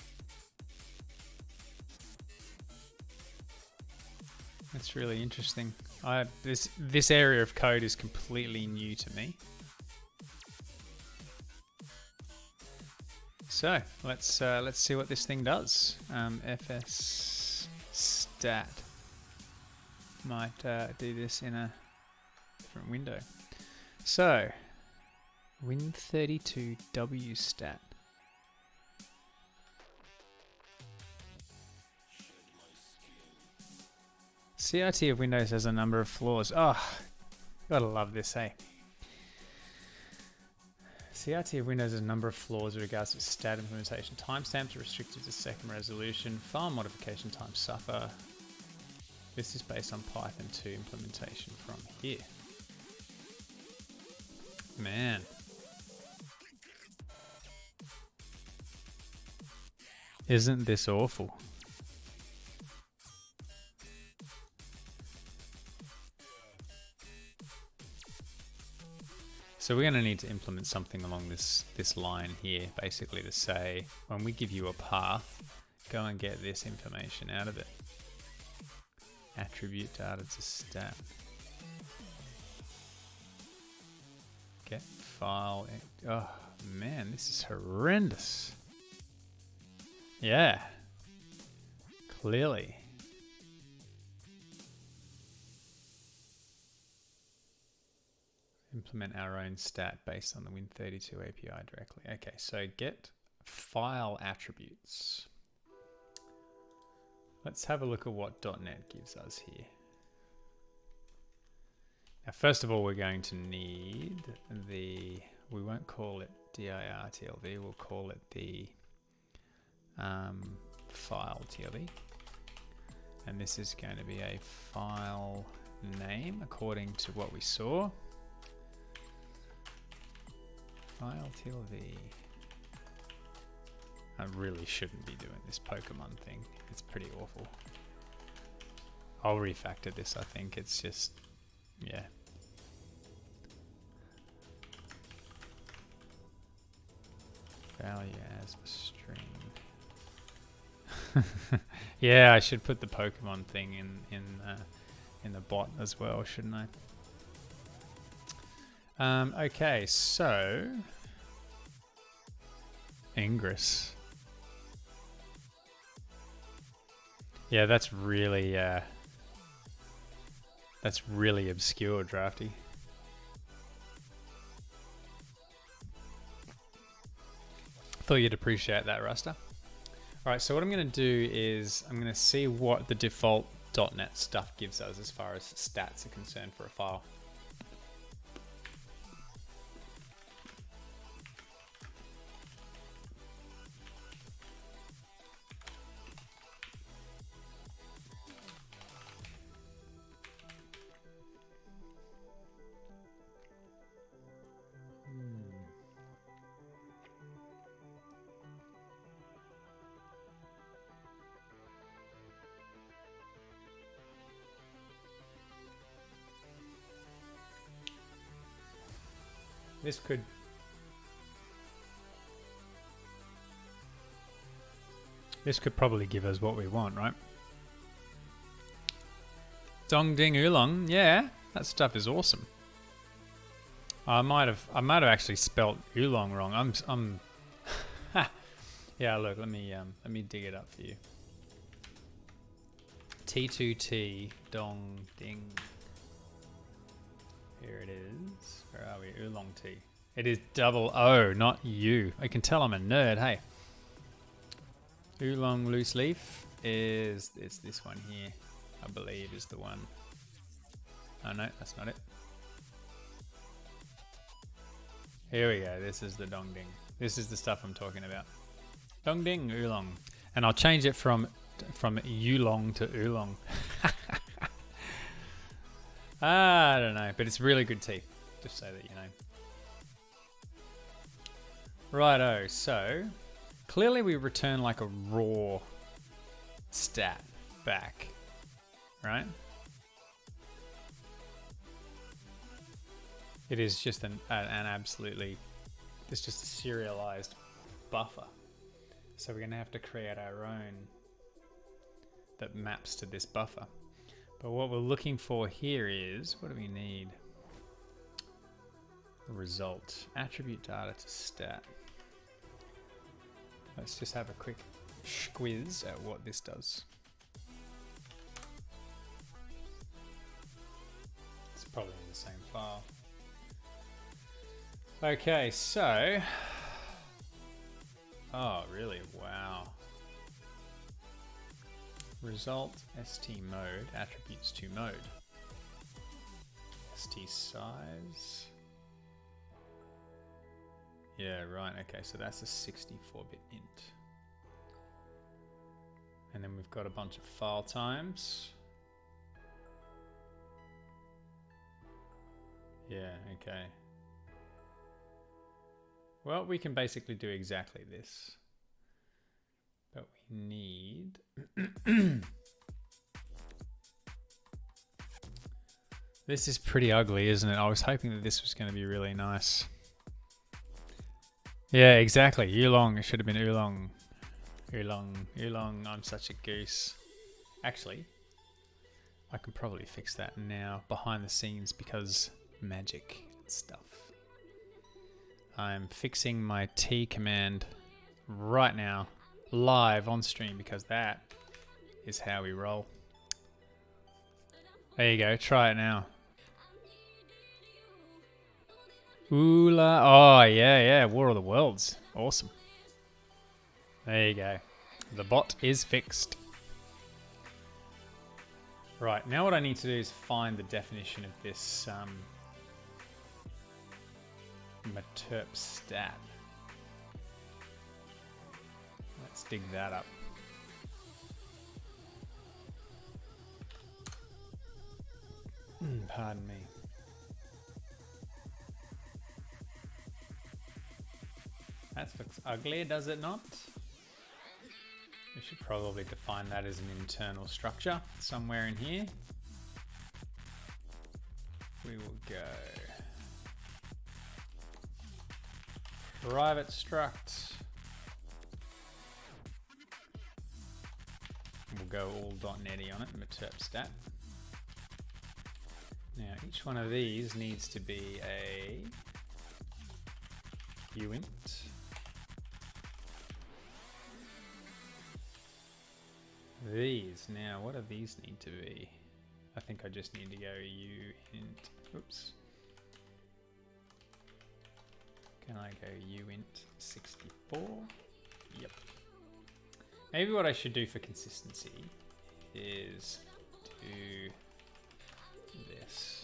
That's really interesting. This area of code is completely new to me. So let's see what this thing does. Fs stat might do this in a different window. So win32w stat. CRT of Windows has a number of flaws. Oh, gotta love this, hey. CRT of Windows has a number of flaws with regards to stat implementation. Timestamps are restricted to second resolution. File modification times suffer. This is based on Python 2 implementation from here. Man. Isn't this awful? So we're going to need to implement something along this line here, basically to say, when we give you a path, go and get this information out of it. Attribute data to stat. Get file. Oh man, this is horrendous. Yeah, clearly. Implement our own stat based on the Win32 API directly. Okay, so get file attributes. Let's have a look at what .NET gives us here. Now, first of all, we're going to need we won't call it dir.tlv, we'll call it the file TLV. And this is going to be a file name according to what we saw. File TLV. I really shouldn't be doing this Pokemon thing. It's pretty awful. I'll refactor this, I think. It's just, yeah. Value as a string. Yeah, I should put the Pokemon thing in the bot as well, shouldn't I? Okay, so Ingress. Yeah, that's really obscure, Drafty. Thought you'd appreciate that, Ruster. All right, so what I'm going to do is I'm going to see what the default .NET stuff gives us as far as stats are concerned for a file. This could probably give us what we want, right? Dong ding oolong, yeah, that stuff is awesome. I might have actually spelt oolong wrong. I'm yeah, look, let me dig it up for you. T2T dong ding. Here it is. Where are we? Oolong T. It is double O, not U. I can tell I'm a nerd, hey. Oolong loose leaf is this one here, I believe is the one. Oh no, that's not it. Here we go, this is the dong ding. This is the stuff I'm talking about. Dong ding oolong. And I'll change it from oolong to oolong. I don't know, but it's really good tea, just so that you know. Righto, so clearly we return like a raw stat back, right? It is just an absolutely, it's just a serialized buffer. So we're gonna have to create our own that maps to this buffer. But what we're looking for here is, what do we need? Result, attribute data to stat. Let's just have a quick squiz at what this does. It's probably in the same file. Okay, so, oh really, wow. Result, st mode, attributes to mode. St size. Yeah, right, okay, so that's a 64-bit int. And then we've got a bunch of file times. Yeah, okay. Well, we can basically do exactly this. But we need... This is pretty ugly, isn't it? I was hoping that this was going to be really nice. Yeah, exactly. Oolong. It should have been oolong. Oolong. Oolong. I'm such a goose. Actually, I can probably fix that now behind the scenes because magic stuff. I'm fixing my T command right now, live on stream, because that is how we roll. There you go. Try it now. Oola. Oh, yeah, yeah. War of the Worlds. Awesome. There you go. The bot is fixed. Right, now what I need to do is find the definition of this Meterp stat. Let's dig that up. Pardon me. That looks ugly, does it not? We should probably define that as an internal structure somewhere in here. We will go private struct We'll go all .NET-y on it, Meterpstat. Now each one of these needs to be a uint. These, now what do these need to be? I think I just need to go uint, oops. Can I go uint 64? Yep. Maybe what I should do for consistency is do this.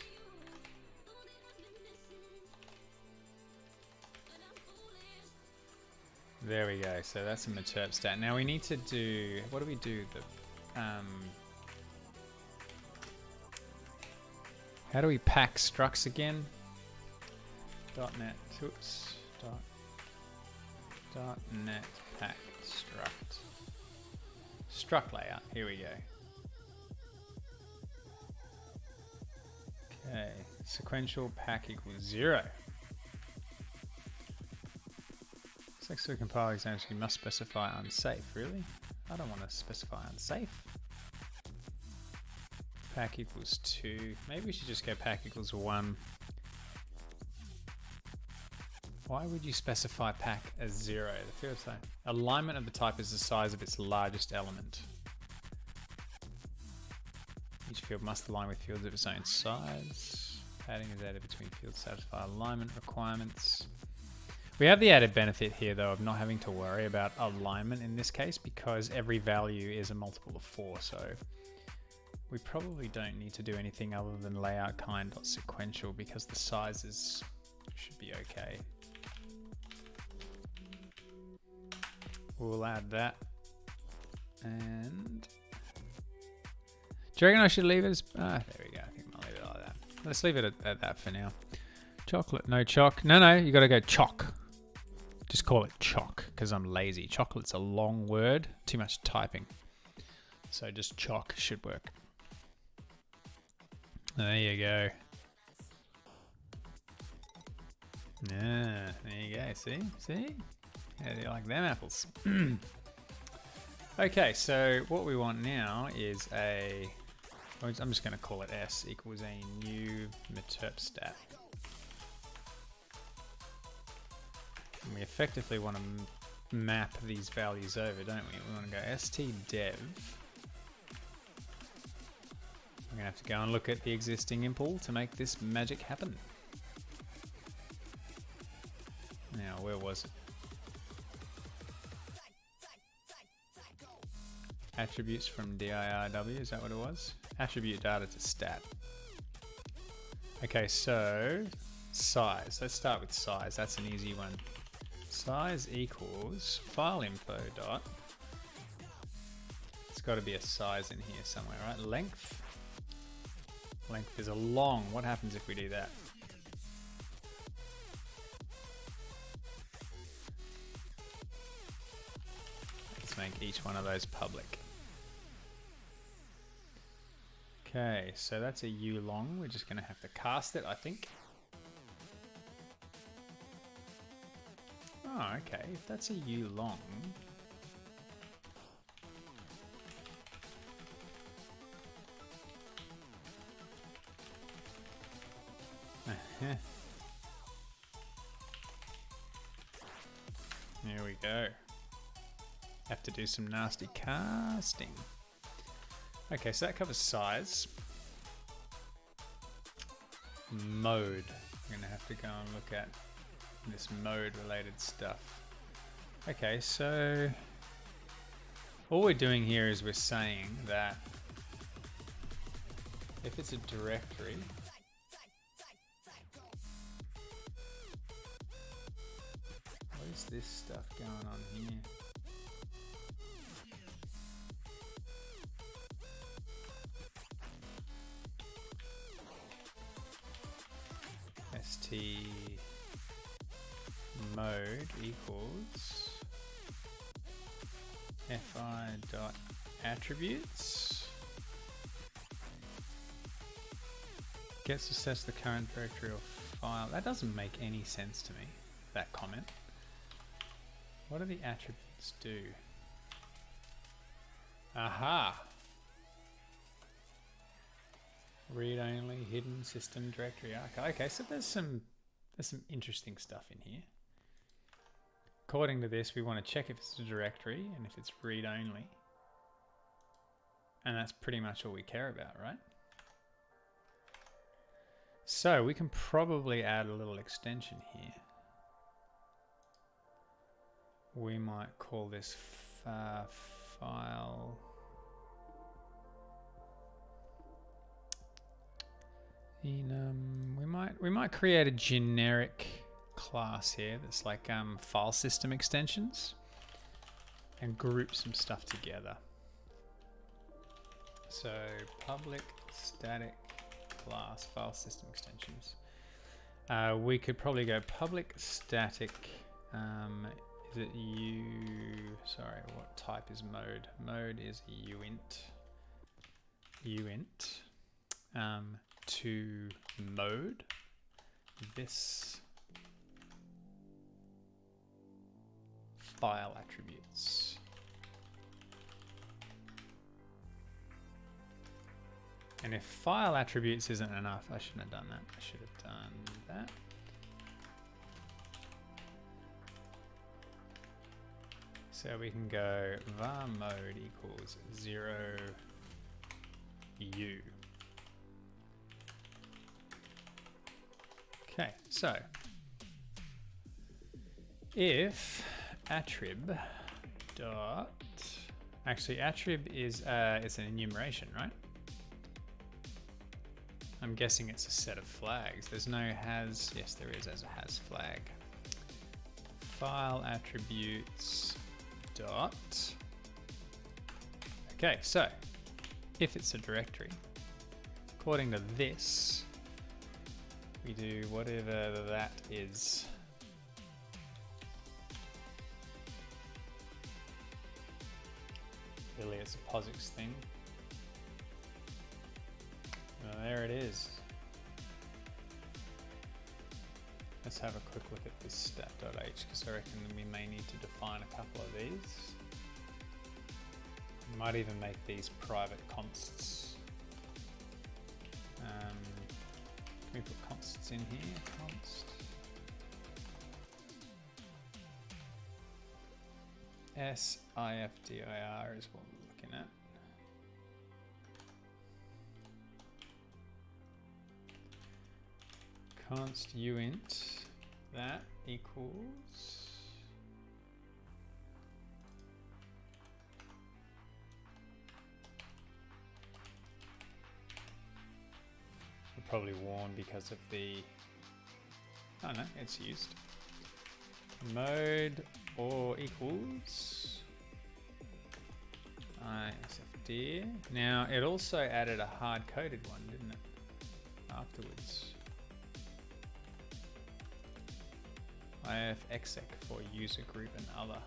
There we go. So that's a Meterpstat. Now we need to do, what do we do? How do we pack structs again? .NET, oops, .NET pack struct. Struct layout, here we go. Okay, sequential pack equals 0. Looks like so compile exams you must specify unsafe, really? I don't want to specify unsafe. Pack equals 2, maybe we should just go pack equals 1. Why would you specify pack as 0? The field type. Alignment of the type is the size of its largest element. Each field must align with fields of its own size. Padding is added between fields to satisfy alignment requirements. We have the added benefit here though of not having to worry about alignment in this case because every value is a multiple of 4, so we probably don't need to do anything other than layout kind.sequential because the sizes should be okay. We'll add that. And do you reckon I should leave it as, there we go, I think I'll leave it like that. Let's leave it at that for now. Chocolate, no choc. No, you gotta go choc. Just call it choc, because I'm lazy. Chocolate's a long word, too much typing. So just choc should work. There you go. Yeah, there you go, see? How do you like them apples? Okay, so what we want now is I'm just going to call it S equals a new Meterpstat. And we effectively want to map these values over, don't we? We want to go STDEV. We're going to have to go and look at the existing impl to make this magic happen. Now, where was it? Attributes from DIRW, is that what it was? Attribute data to stat. Okay, so size. Let's start with size. That's an easy one. Size equals file info dot. It's got to be a size in here somewhere, right? Length. Length is a long. What happens if we do that? Let's make each one of those public. Okay, so that's a U long. We're just going to have to cast it, I think. Oh, okay. If that's a U long, there we go. Have to do some nasty casting. Okay, so that covers size. Mode. We're gonna have to go and look at this mode related stuff. Okay, so all we're doing here is we're saying that if it's a directory, what is this stuff going on here? ST mode equals fi dot attributes gets assess the current directory or file. That doesn't make any sense to me, that comment. What do the attributes do? Aha. Read only, hidden system directory archive. Okay, so there's some interesting stuff in here. According to this, we want to check if it's a directory and if it's read only. And that's pretty much all we care about, right? So we can probably add a little extension here. We might call this file. We might create a generic class here that's like file system extensions and group some stuff together. So public static class file system extensions. We could probably go public static. Is it sorry, what type is mode? Mode is uint. To mode this file attributes. And if file attributes isn't enough, I shouldn't have done that. I should have done that. So we can go var mode equals 0u. Okay, so if attrib dot, actually attrib is it's an enumeration, right? I'm guessing it's a set of flags. There's no has, yes there is as a has flag. File attributes dot. Okay, so if it's a directory, according to this, we do whatever that is. Really, it's a POSIX thing. Well, there it is. Let's have a quick look at this stat.h because I reckon we may need to define a couple of these. We might even make these private consts. Can we put consts in here? Const. SIFDIR is what we're looking at. Const uint that equals we're probably warned because of the oh no, it's used mode or equals ISFD. Now it also added a hard-coded one, didn't it? Afterwards. IFExec for user group and other.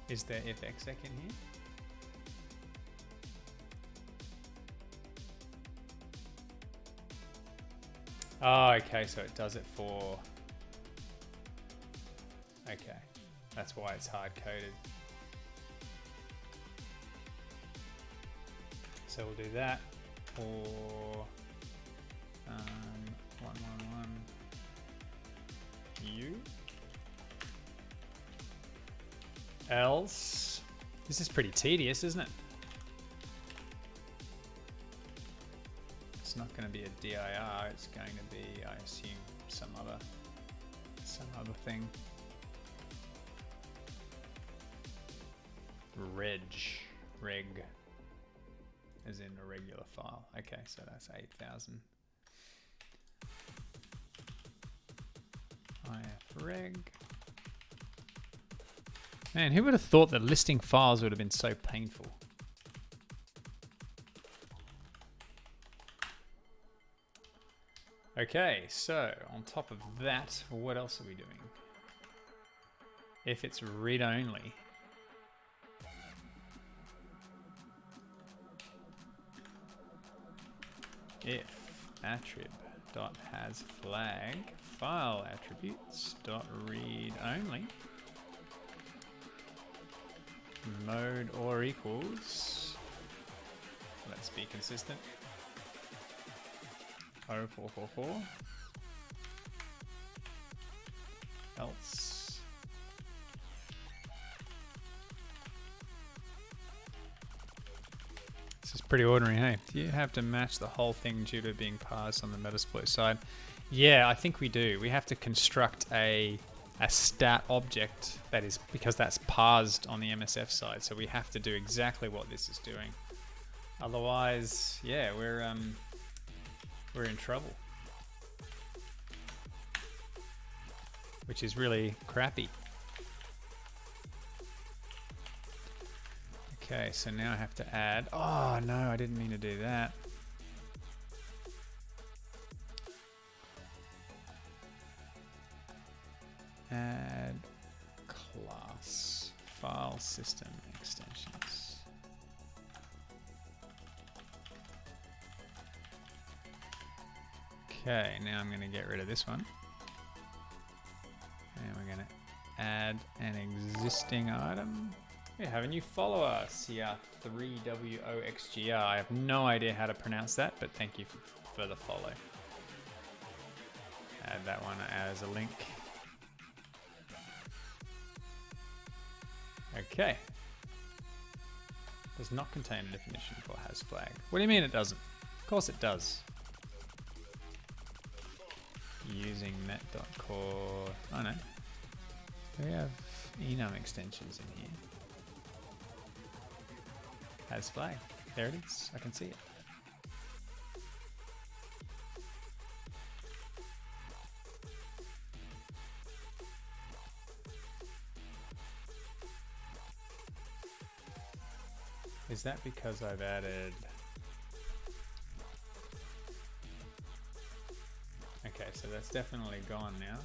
Is there ifexec in here? Oh, okay, so it does it for... Okay, that's why it's hard-coded. So we'll do that for 111 u. Else, this is pretty tedious, isn't it? It's not going to be a dir, it's going to be, I assume, some other thing. Reg, as in a regular file. Okay, so that's 8,000. ifreg. Man, who would have thought that listing files would have been so painful? Okay, so on top of that, what else are we doing? If it's read-only, if attrib.hasFlag file attributes dot read only mode or equals, let's be consistent, 0444, else this is pretty ordinary, hey? Do you have to match the whole thing due to being parsed on the Metasploit side? Yeah, I think we do. We have to construct a stat object that is, because that's parsed on the MSF side, so we have to do exactly what this is doing. Otherwise, yeah, we're in trouble, which is really crappy. Okay, so now I have to add, oh no, I didn't mean to do that. Add class file system extensions. Okay, now I'm going to get rid of this one. And we're going to add an existing item. We have a new follower, CR3WOXGR. I have no idea how to pronounce that, but thank you for the follow. Add that one as a link. Okay. Does not contain a definition for has flag. What do you mean it doesn't? Of course it does. Using met.core. Oh no. We have enum extensions in here. Has flag. There it is. I can see it. Is that because I've added... Okay, so that's definitely gone now.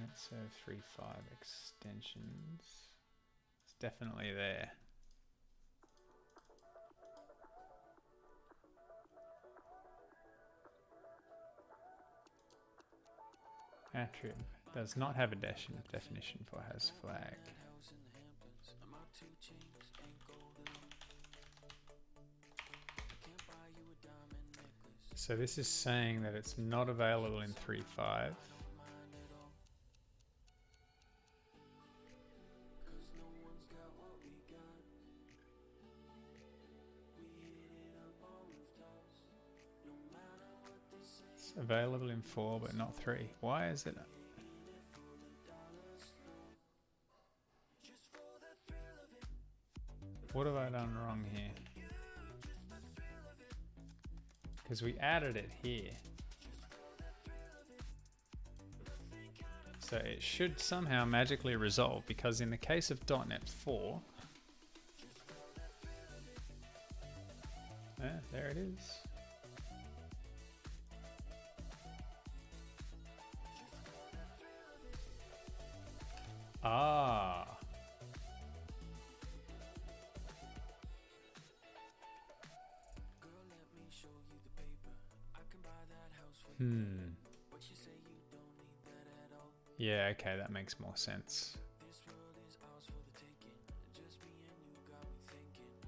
Let's have 3.5 extensions. It's definitely there. Attrib does not have a definition for has flag. So this is saying that it's not available in 3.5. It's available in 4 but not 3. Why is it? What have I done wrong here? Because we added it here. So it should somehow magically resolve, because in the case of .NET 4, there it is. Ah. Yeah, okay, that makes more sense.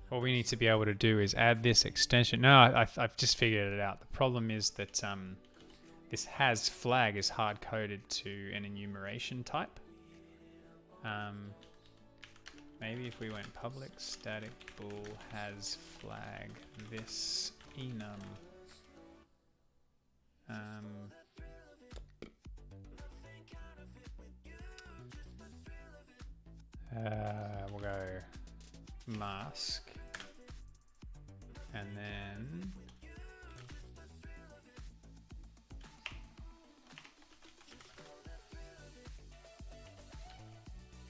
What we need to be able to do is add this extension. No, I've just figured it out. The problem is that this has flag is hard-coded to an enumeration type. Maybe if we went public static bool has flag this enum. We'll go mask and then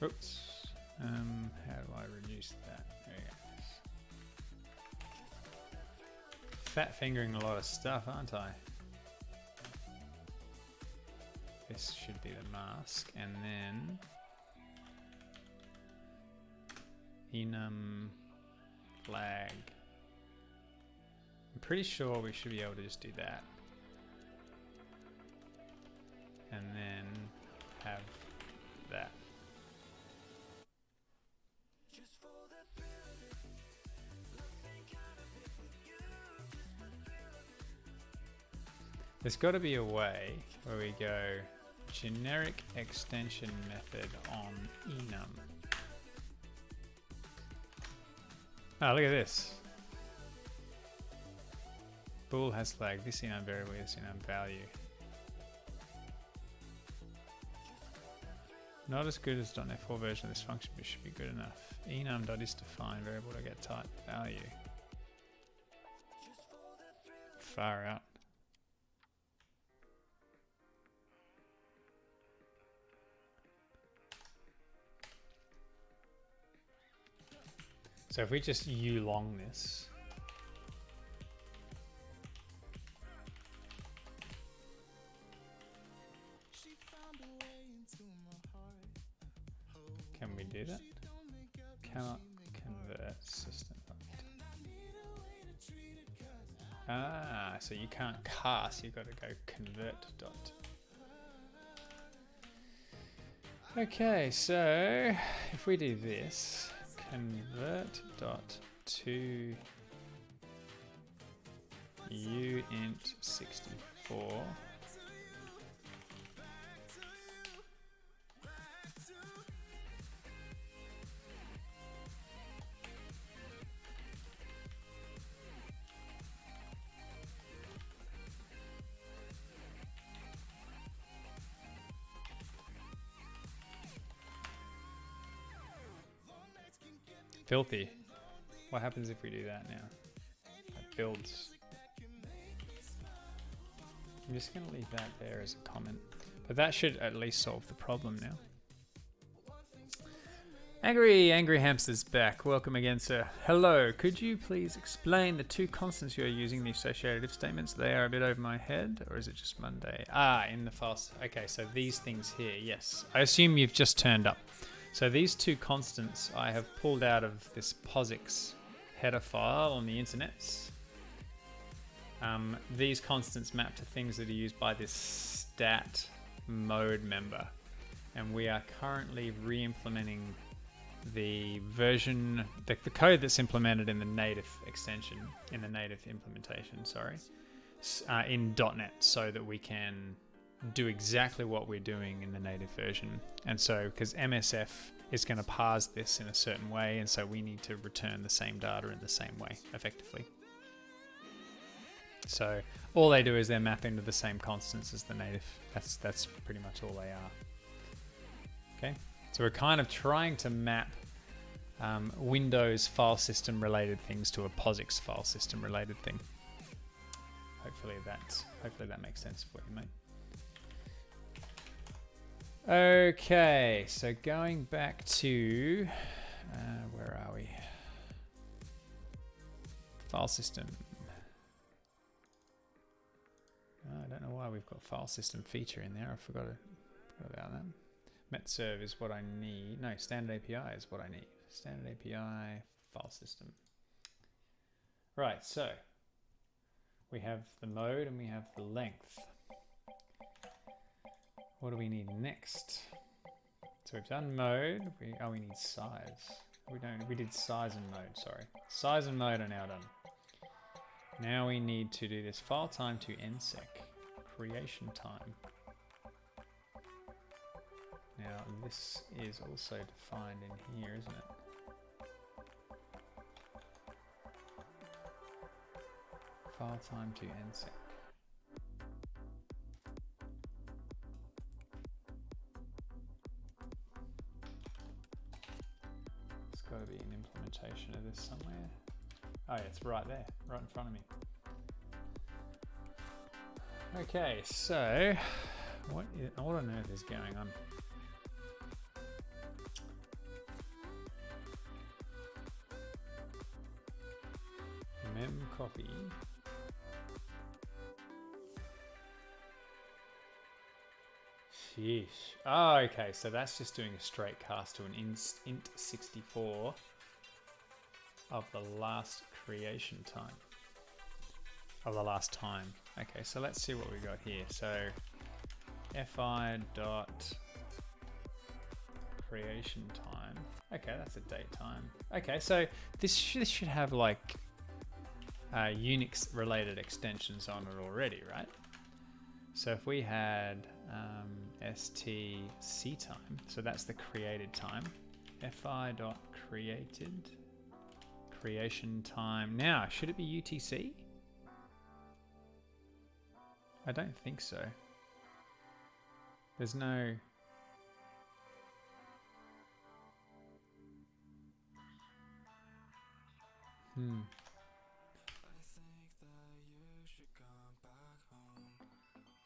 oops, how do I reduce that? There you go. Fat fingering a lot of stuff, aren't I? This should be the mask, and then enum flag. I'm pretty sure we should be able to just do that. And then have that. There's got to be a way where we go generic extension method on enum. Oh, look at this. Bool has flagged this enum variable, this enum value. Not as good as .NET 4 version of this function, but should be good enough. enum.isDefine variable to get type value. Far out. So if we just long this, can we do that? Cannot convert system. Ah, so you can't cast, you've got to go convert dot. Okay, so if we do this, convert dot to uint64. Filthy. What happens if we do that now? It builds. I'm just going to leave that there as a comment. But that should at least solve the problem now. Angry Hamster's back. Welcome again, sir. Hello. Could you please explain the two constants you're using, the associated if statements? They are a bit over my head, or is it just Monday? Ah, in the files. Okay, so these things here. Yes. I assume you've just turned up. So these two constants I have pulled out of this POSIX header file on the internets. These constants map to things that are used by this STAT mode member. And we are currently re-implementing the version, the code that's implemented in the native extension, in the native implementation, sorry, in .NET so that we can do exactly what we're doing in the native version. And so because MSF is going to parse this in a certain way, and so we need to return the same data in the same way effectively. So all they do is they map into the same constants as the native. That's pretty much all they are. Okay, so we're kind of trying to map Windows file system related things to a POSIX file system related thing. Hopefully that makes sense for you, mate. Okay, so going back to, where are we? File system. I don't know why we've got file system feature in there. I forgot about that. Metserv is what I need. No, standard API is what I need. Standard API, file system. Right, so we have the mode and we have the length. What do we need next? So we've done mode. We need size. We did size and mode, sorry. Size and mode are now done. Now we need to do this file time to nsec, creation time. Now this is also defined in here, isn't it? File time to nsec. Got to be an implementation of this somewhere. Oh yeah, it's right there, right in front of me. Okay, so what on earth is going on? Mem copy. Sheesh. Oh, okay, so that's just doing a straight cast to an int64 of the last creation time. Of the last time. Okay, so let's see what we got here. So fi dot creation time. Okay, that's a date time. Okay, so this should have like Unix related extensions on it already, right? So if we had stc time, so that's the created time, fi.created, creation time. Now, should it be UTC? I don't think so. There's no...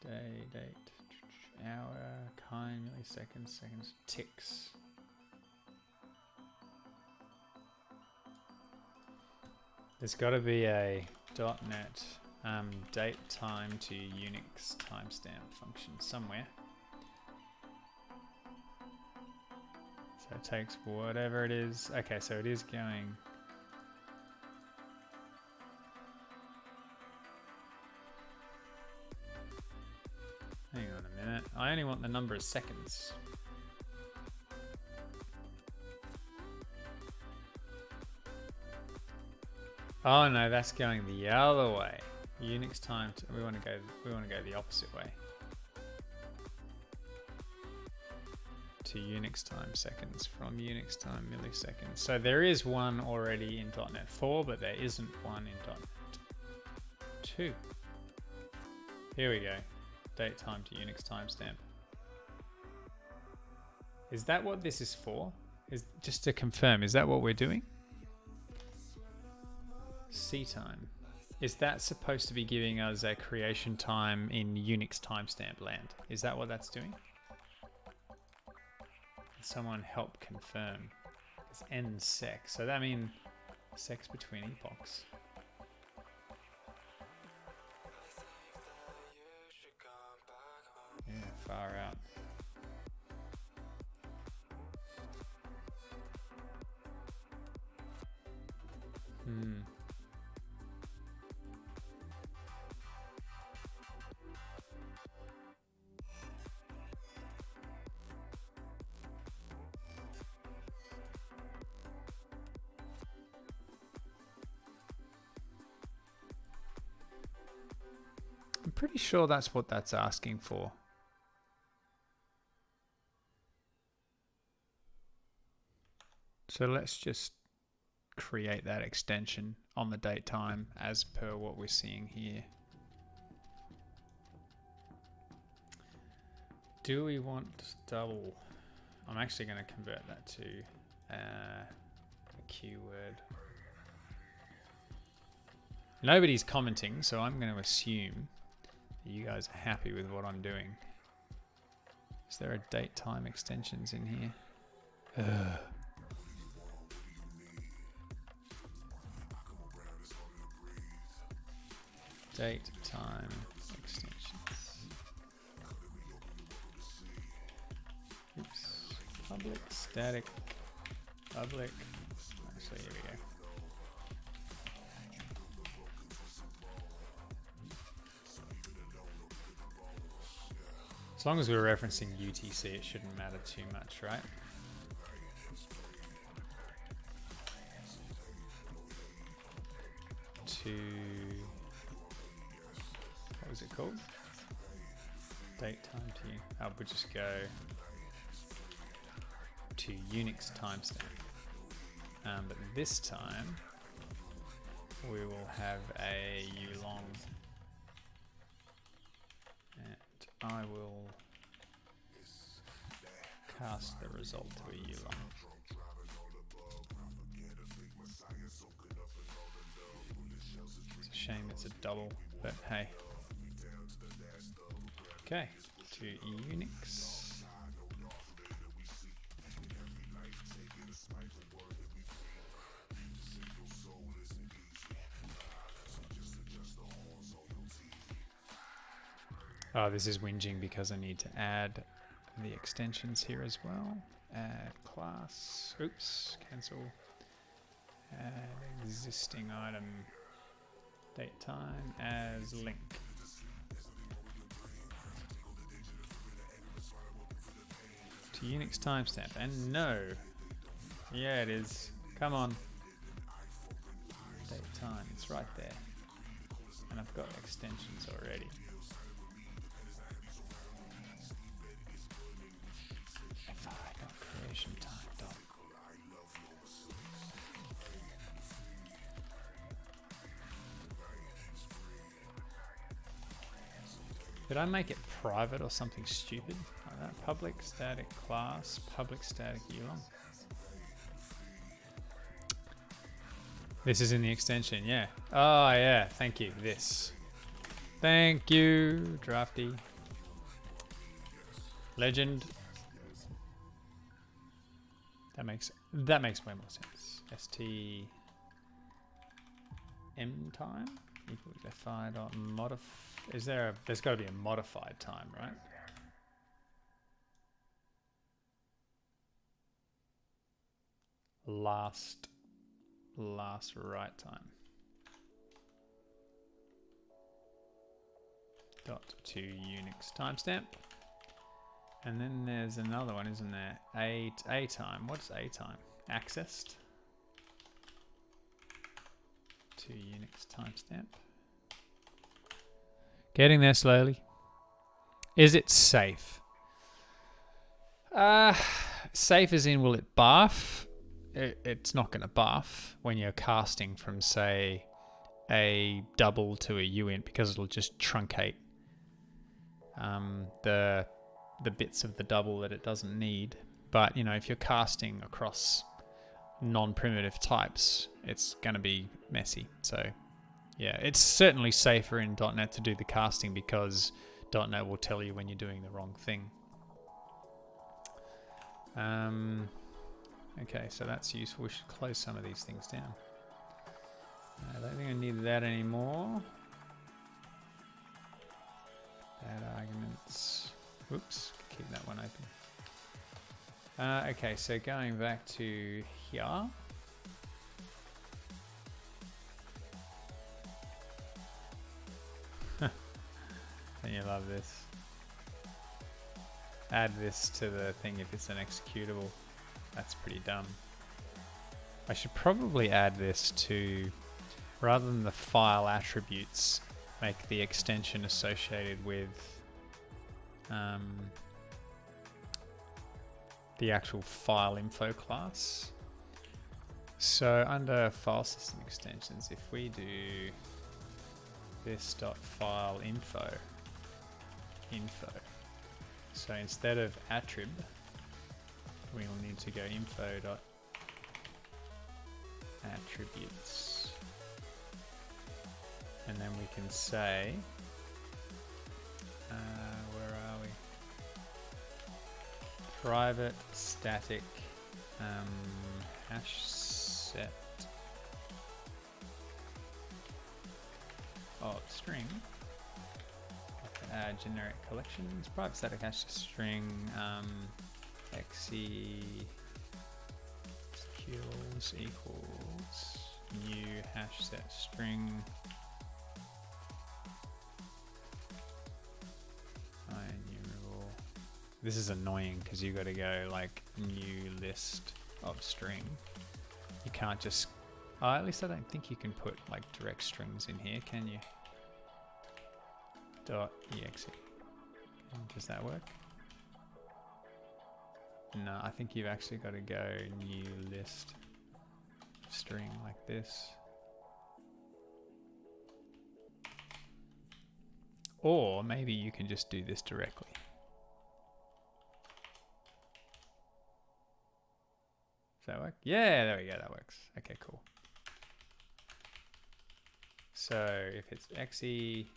Day, date, hour, kind, milliseconds, seconds, ticks. There's got to be a .NET date time to Unix timestamp function somewhere. So it takes whatever it is. Okay, so it is going... Hang on a minute. I only want the number of seconds. Oh no, that's going the other way. Unix time. We want to go the opposite way. To Unix time seconds from Unix time milliseconds. So there is one already in .NET 4, but there isn't one in .NET 2. Here we go. Date time to Unix timestamp. Is that what this is for? Just to confirm, is that what we're doing? C time. Is that supposed to be giving us a creation time in Unix timestamp land? Is that what that's doing? Someone help confirm. It's nsec. So that means secs between epochs. Yeah, far out. I'm pretty sure that's what that's asking for. So let's just create that extension on the date time as per what we're seeing here. Do we want double? I'm actually going to convert that to a keyword. Nobody's commenting, so I'm going to assume that you guys are happy with what I'm doing. Is there a date time extensions in here? Date time extensions. Oops. Public static. Public. Actually, here we go. As long as we're referencing UTC, it shouldn't matter too much, right? What was it called? Date time to, we'll just go to Unix timestamp. But this time we will have a ulong, and I will cast the result to a ulong. It's a shame it's a double, but hey. Okay, to Unix. Oh, this is whinging because I need to add the extensions here as well. Add class, oops, cancel. Add existing item, date time as link. To Unix timestamp, and no. Yeah, it is. Come on. Date time, it's right there. And I've got extensions already. Did I make it private or something stupid like that? Public static class, public static ulong. This is in the extension, yeah. Oh yeah, thank you. This. Thank you, Drafty. Legend. That makes way more sense. ST M time equals fi dot modify. There's got to be a modified time, right? Last write time. Dot to Unix timestamp. And then there's another one, isn't there? A time. What's A time? Accessed to Unix timestamp. Getting there slowly. Is it safe? Safe as in, will it buff? It's not going to buff when you're casting from, say, a double to a uint, because it'll just truncate the bits of the double that it doesn't need. But you know, if you're casting across non-primitive types, it's going to be messy. So yeah, it's certainly safer in .NET to do the casting, because .NET will tell you when you're doing the wrong thing. Okay, so that's useful. We should close some of these things down. I don't think I need that anymore. Add arguments. Oops, keep that one open. Okay, so going back to here. Don't you love this? Add this to the thing if it's an executable. That's pretty dumb. I should probably add this to, rather than the file attributes, make the extension associated with the actual file info class. So under file system extensions, if we do this.file info, so instead of attrib, we will need to go info.attributes, and then we can say, where are we? Private static hash set of string. Add generic collections. Private static hash string executables equals new hash set string enumerable. This is annoying because you got to go like new list of string. You can't just. At least I don't think you can put like direct strings in here, can you? .exe. Does that work? No, I think you've actually got to go new list string like this. Or maybe you can just do this directly. Does that work? Yeah, there we go, that works. Okay, cool. So if it's exe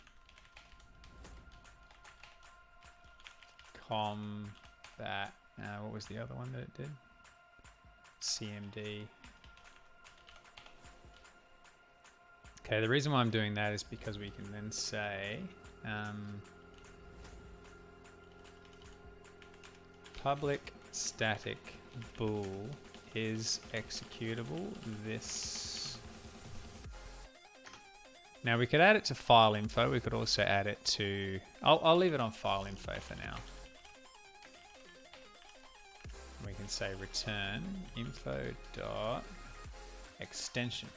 com that, what was the other one that it did? CMD. Okay, the reason why I'm doing that is because we can then say public static bool is executable this. Now we could add it to file info. We could also add it to, I'll leave it on file info for now. We can say return info dot extension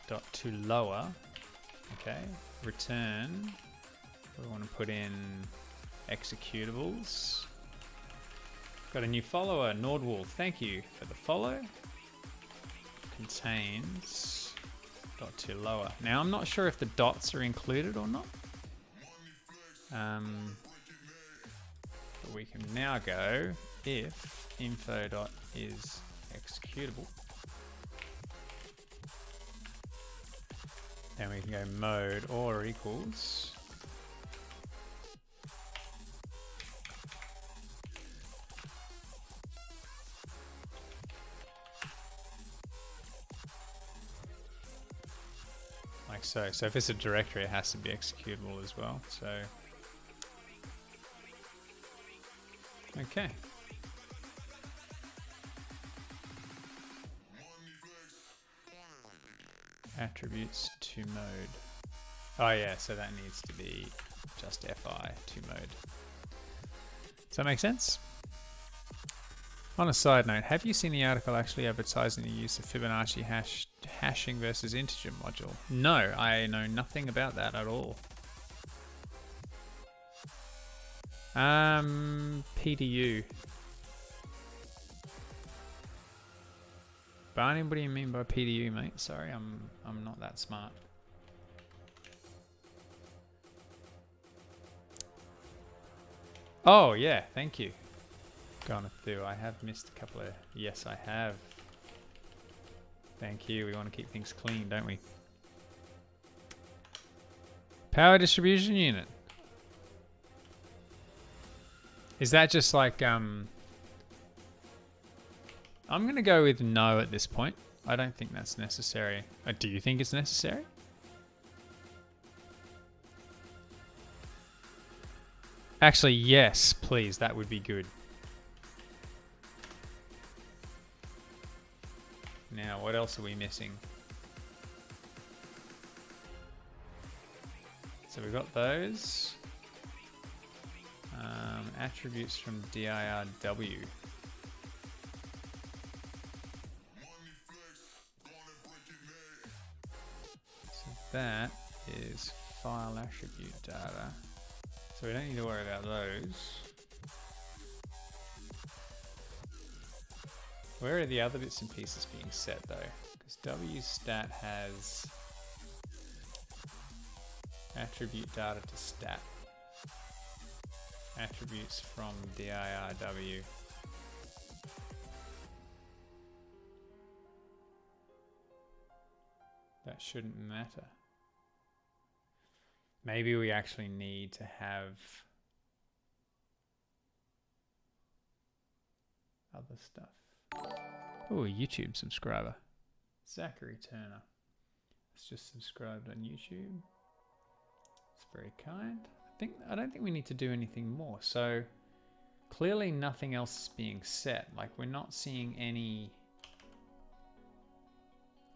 dot to lower. Okay, return. We want to put in executables. Got a new follower, Nordwall. Thank you for the follow. Contains dot to lower. Now I'm not sure if the dots are included or not. But we can now go if info.is executable. Then we can go mode or equals like so. So if it's a directory, it has to be executable as well. So okay. Attributes to mode. Oh yeah, so that needs to be just fi to mode. Does that make sense? On a side note, have you seen the article actually advertising the use of Fibonacci hashing versus integer module? No, I know nothing about that at all. PDU. Barney, what do you mean by PDU, mate? Sorry, I'm not that smart. Oh yeah, thank you. Gone through. I have missed a couple of. Yes, I have. Thank you. We want to keep things clean, don't we? Power distribution unit. Is that just like I'm gonna go with no at this point. I don't think that's necessary. Do you think it's necessary? Actually, yes, please. That would be good. Now, what else are we missing? So we've got those. Attributes from dirw. So that is file attribute data. So we don't need to worry about those. Where are the other bits and pieces being set though? Because wstat has attribute data to stat. Attributes from dirw. That shouldn't matter. Maybe we actually need to have other stuff. Oh, a YouTube subscriber. Zachary Turner. It's just subscribed on YouTube. It's very kind. I don't think we need to do anything more. So clearly nothing else is being set. Like we're not seeing any.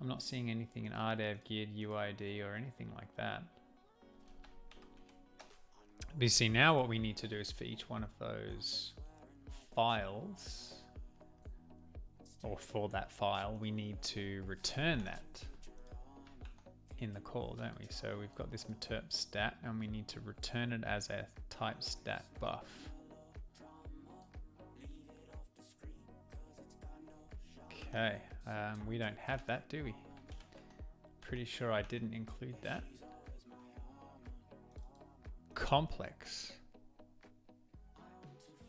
I'm not seeing anything in RDev, GID, UID or anything like that. But you see now what we need to do is for each one of those files, or for that file, we need to return that in the call, don't we? So we've got this meterp stat and we need to return it as a type stat buff. Okay, we don't have that, do we? Pretty sure I didn't include that. Complex.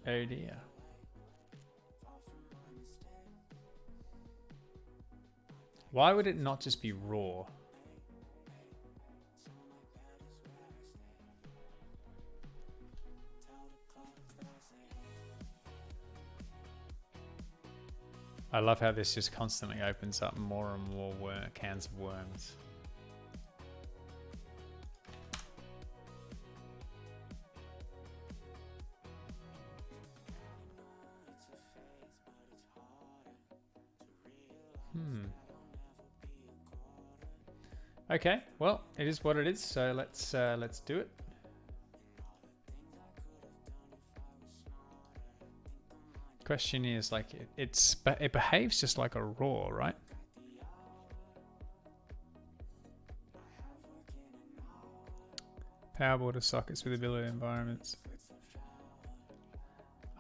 Oh dear. Why would it not just be raw? I love how this just constantly opens up more and more cans of worms. Okay, well, it is what it is. So let's do it. Question is like it behaves just like a raw, right? Power border sockets with ability environments.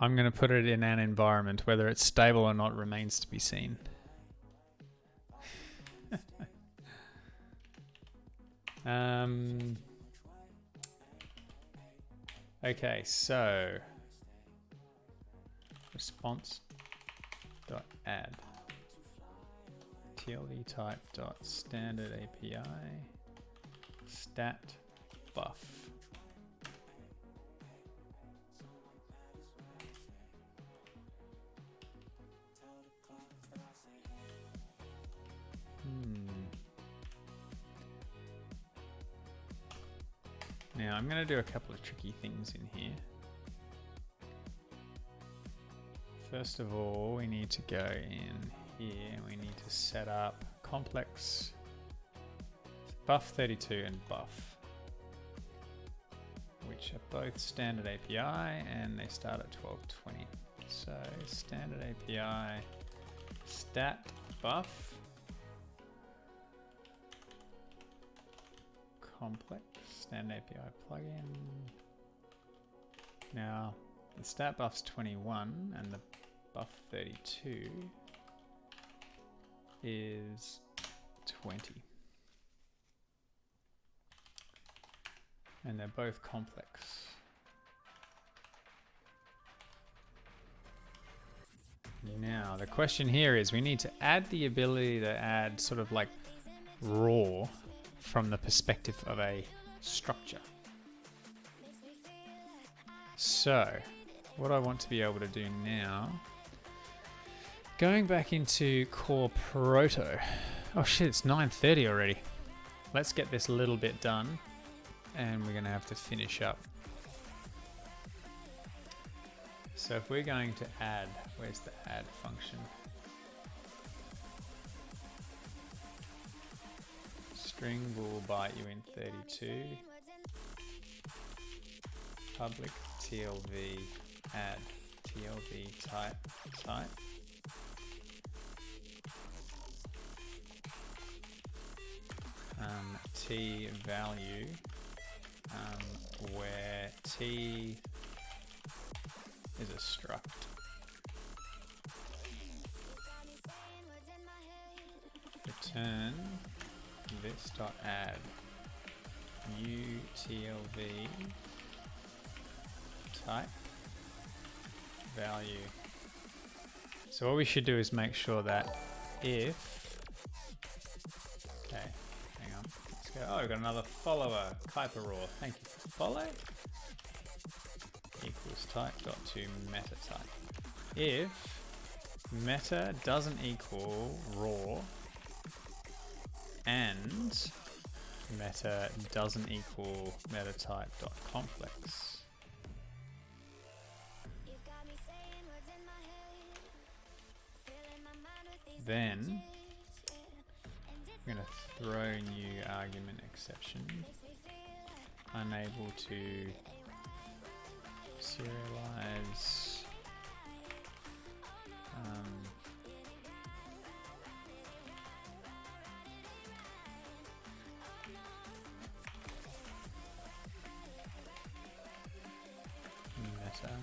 I'm going to put it in an environment. Whether it's stable or not remains to be seen. Okay, so response dot add TLV type dot standard API stat buff. Now I'm going to do a couple of tricky things in here. First of all, we need to go in here and we need to set up complex buff 32 and buff, which are both standard API and they start at 1220. So standard API stat buff complex standard API plugin. Now the stat buff's 21 and the buff 32 is 20. And they're both complex. Now the question here is we need to add the ability to add sort of like raw from the perspective of a structure. So what I want to be able to do now, going back into core proto. Oh shit, it's 9:30 already. Let's get this little bit done and we're gonna have to finish up. So if we're going to add, where's the add function? String will bite you in 32. Public TLV add TLV type. T value, where T is a struct. Return this dot add utlv type value. So what we should do is make sure that if, okay, hang on, let's go. Oh, we've got another follower, Kuiper Raw. Thank you for follow. Equals type dot to meta type. If meta doesn't equal raw and meta doesn't equal meta type dot complex, then I'm going to throw new argument exception, unable to serialize meta.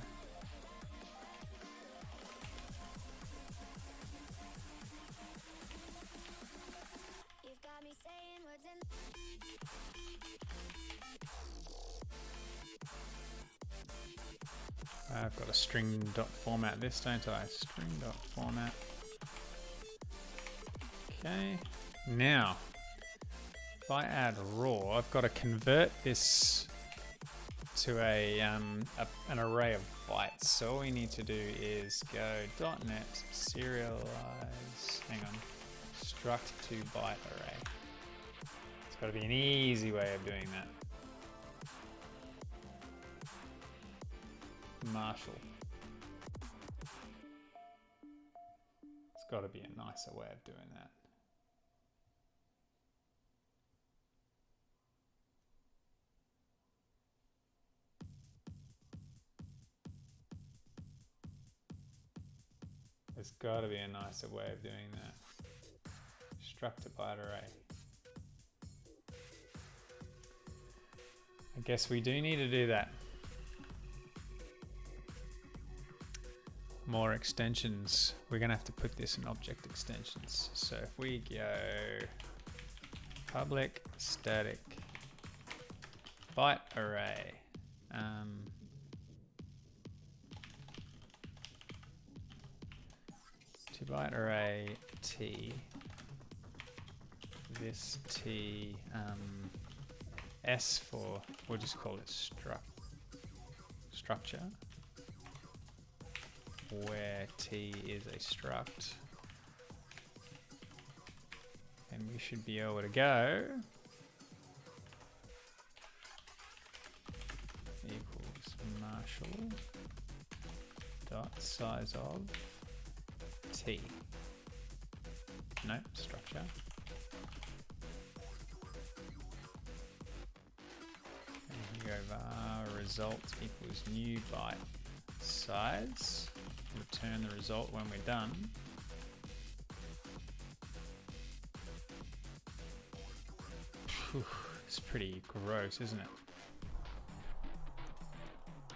I've got a string dot format this, don't I? String dot format. Okay. Now, if I add raw, I've got to convert this to an array of bytes. So all we need to do is go .NET serialize, hang on, struct to byte array. It's got to be an easy way of doing that. Marshall. It's got to be a nicer way of doing that. There's got to be a nicer way of doing that. Struct to byte array. I guess we do need to do that. More extensions. We're going to have to put this in object extensions. So if we go public static byte array, 2-byte array T. This T, S for, we'll just call it structure, where T is a struct. And we should be able to go equals Marshall dot size of T. Nope, structure. And here go var result equals new byte size. Return the result when we're done. Whew, it's pretty gross, isn't it?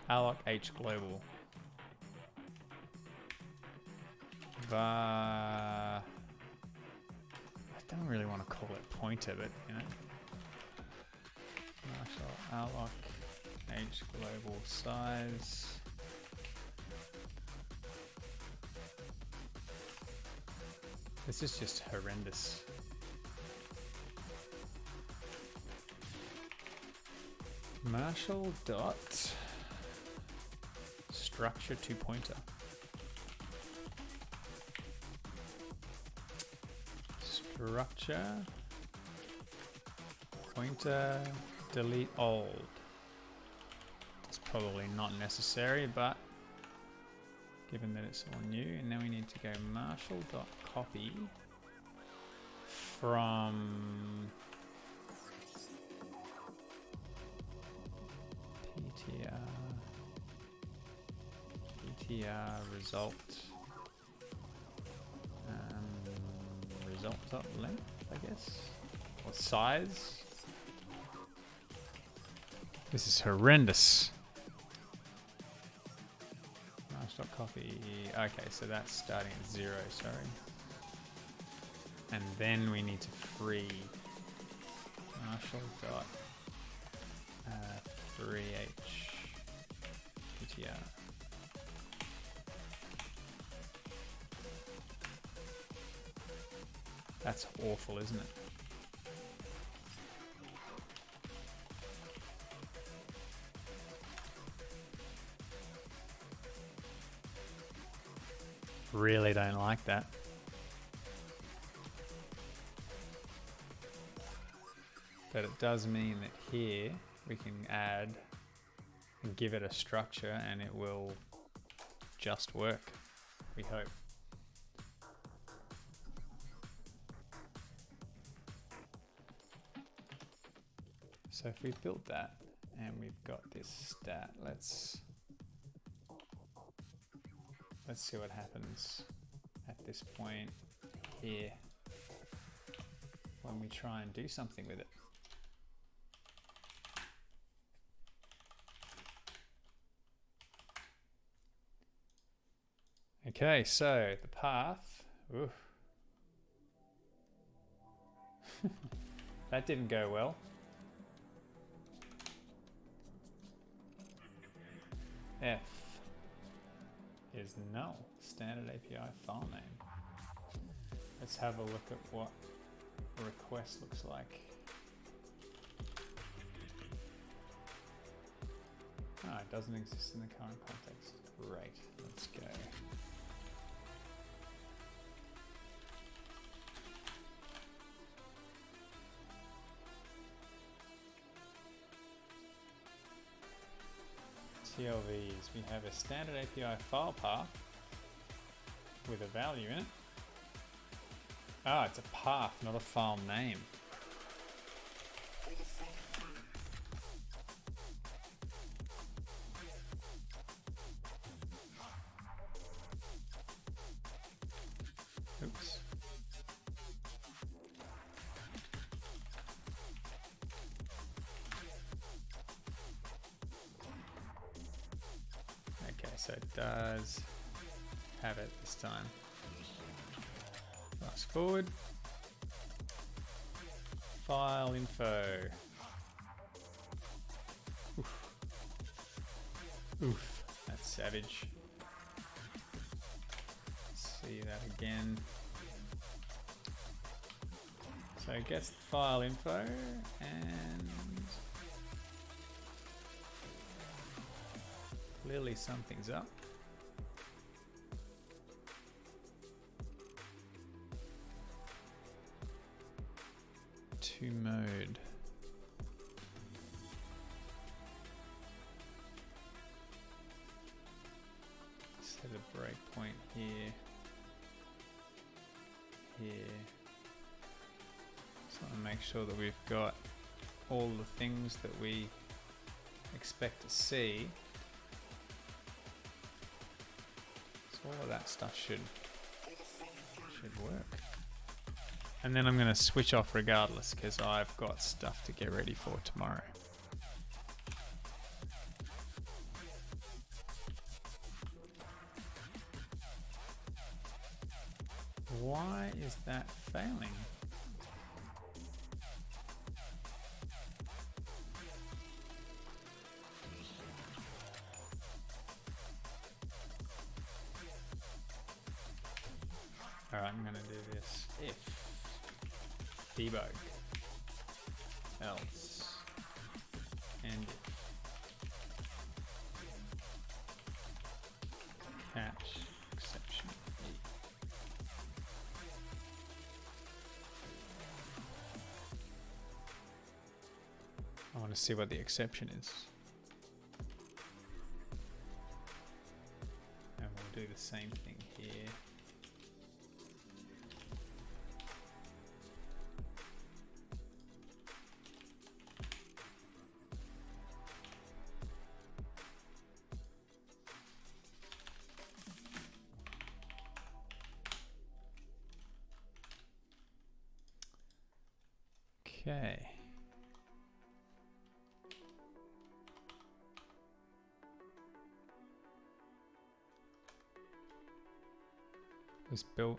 alloc h global. I don't really want to call it pointer, but you know. Marshall alloc h global size. This is just horrendous. Marshall dot structure to pointer. Structure pointer delete old. It's probably not necessary, but given that it's all new, and then we need to go Marshall dot copy from PTR result result.length, I guess, or size. This is horrendous. Marsh.copy. Okay, so that's starting at 0, sorry. And then we need to free Marshall dot free h PTR. That's awful, isn't it? Really don't like that. But it does mean that here we can add and give it a structure and it will just work, we hope. So if we've built that and we've got this stat, let's see what happens at this point here when we try and do something with it. Okay, so the path, oof. That didn't go well. F is null, standard API file name. Let's have a look at what a request looks like. Oh, it doesn't exist in the current context. Great, let's go. TLVs, we have a standard API file path with a value in it. Ah, it's a path, not a file name. Oops. Okay, so it does have it this time. Fast forward. File info. Oof. Oof, that's savage. see that again. So it gets the file info and clearly something's up. To mode. Set a breakpoint here. Here. Just want to make sure that we've got all the things that we expect to see. So all of that stuff should work. And then I'm going to switch off regardless because I've got stuff to get ready for tomorrow. Why is that failing? Alright, I'm going to do this if debug else and catch exception E. I want to see what the exception is. And we'll do the same thing here. Okay. Was built.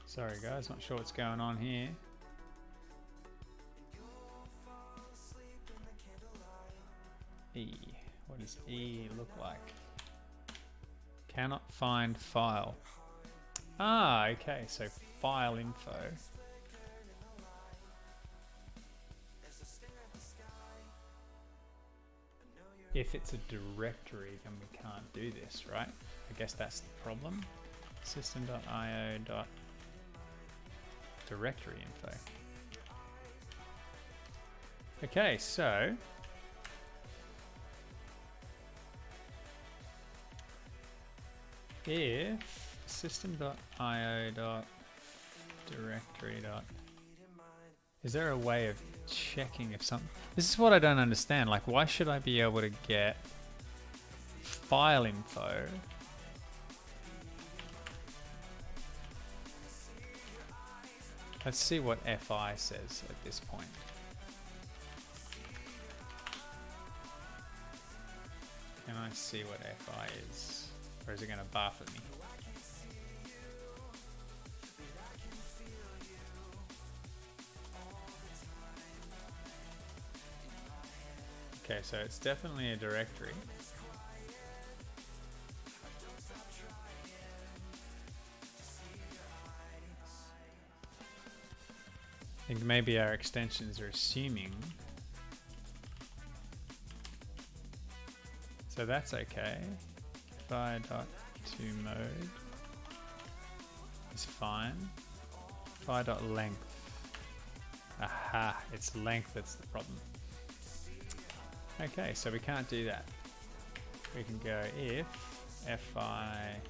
Sorry guys, not sure what's going on here. E. What does E look like? Cannot find file. Ah, okay, so file info. If it's a directory, then we can't do this, right? I guess that's the problem. System.io. Directory info. Okay, so if system.io.directory. Is there a way of checking if something? This is what I don't understand. Like, why should I be able to get file info? Let's see what FI says at this point. Can I see what FI is? Or is it going to buff at me? Okay, so it's definitely a directory. I think maybe our extensions are assuming. So that's okay. Fi.toMode is fine. Fi.length. Aha, it's length that's the problem. Okay, so we can't do that. We can go if fi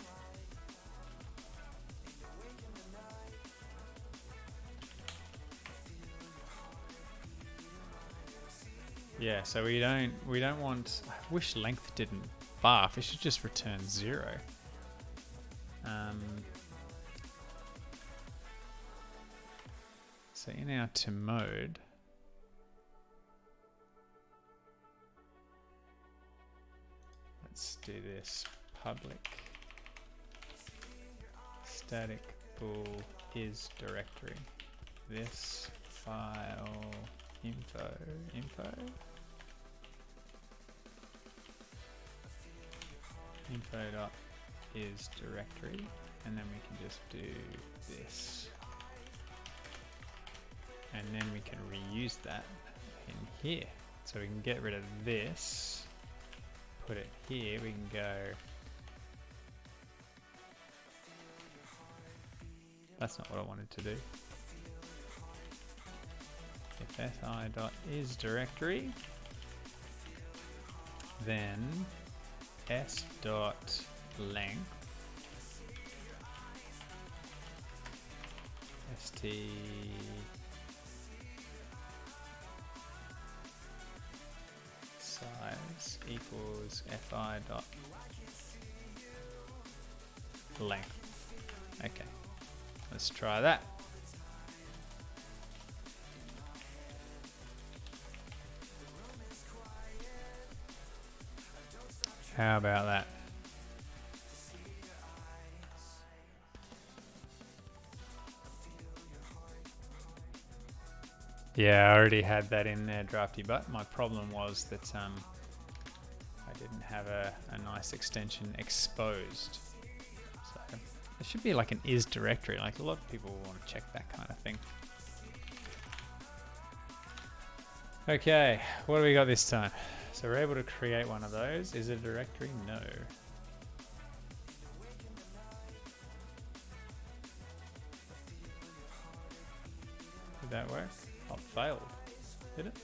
yeah, so we don't want. I wish length didn't buff. It should just return 0. So in our to mode, let's do this public static bool is directory. This file info dot is directory, and then we can just do this, and then we can reuse that in here. So we can get rid of this, put it here. We can go, that's not what I wanted to do. If si.is directory, then s.length st size equals fi dot length. Okay, let's try that. How about that? Yeah, I already had that in there, Drafty, but my problem was that I didn't have a nice extension exposed. So there should be like an is directory. Like a lot of people want to check that kind of thing. Okay, what do we got this time? So we're able to create one of those. Is it a directory? No. Did that work? Oh, failed. Did it?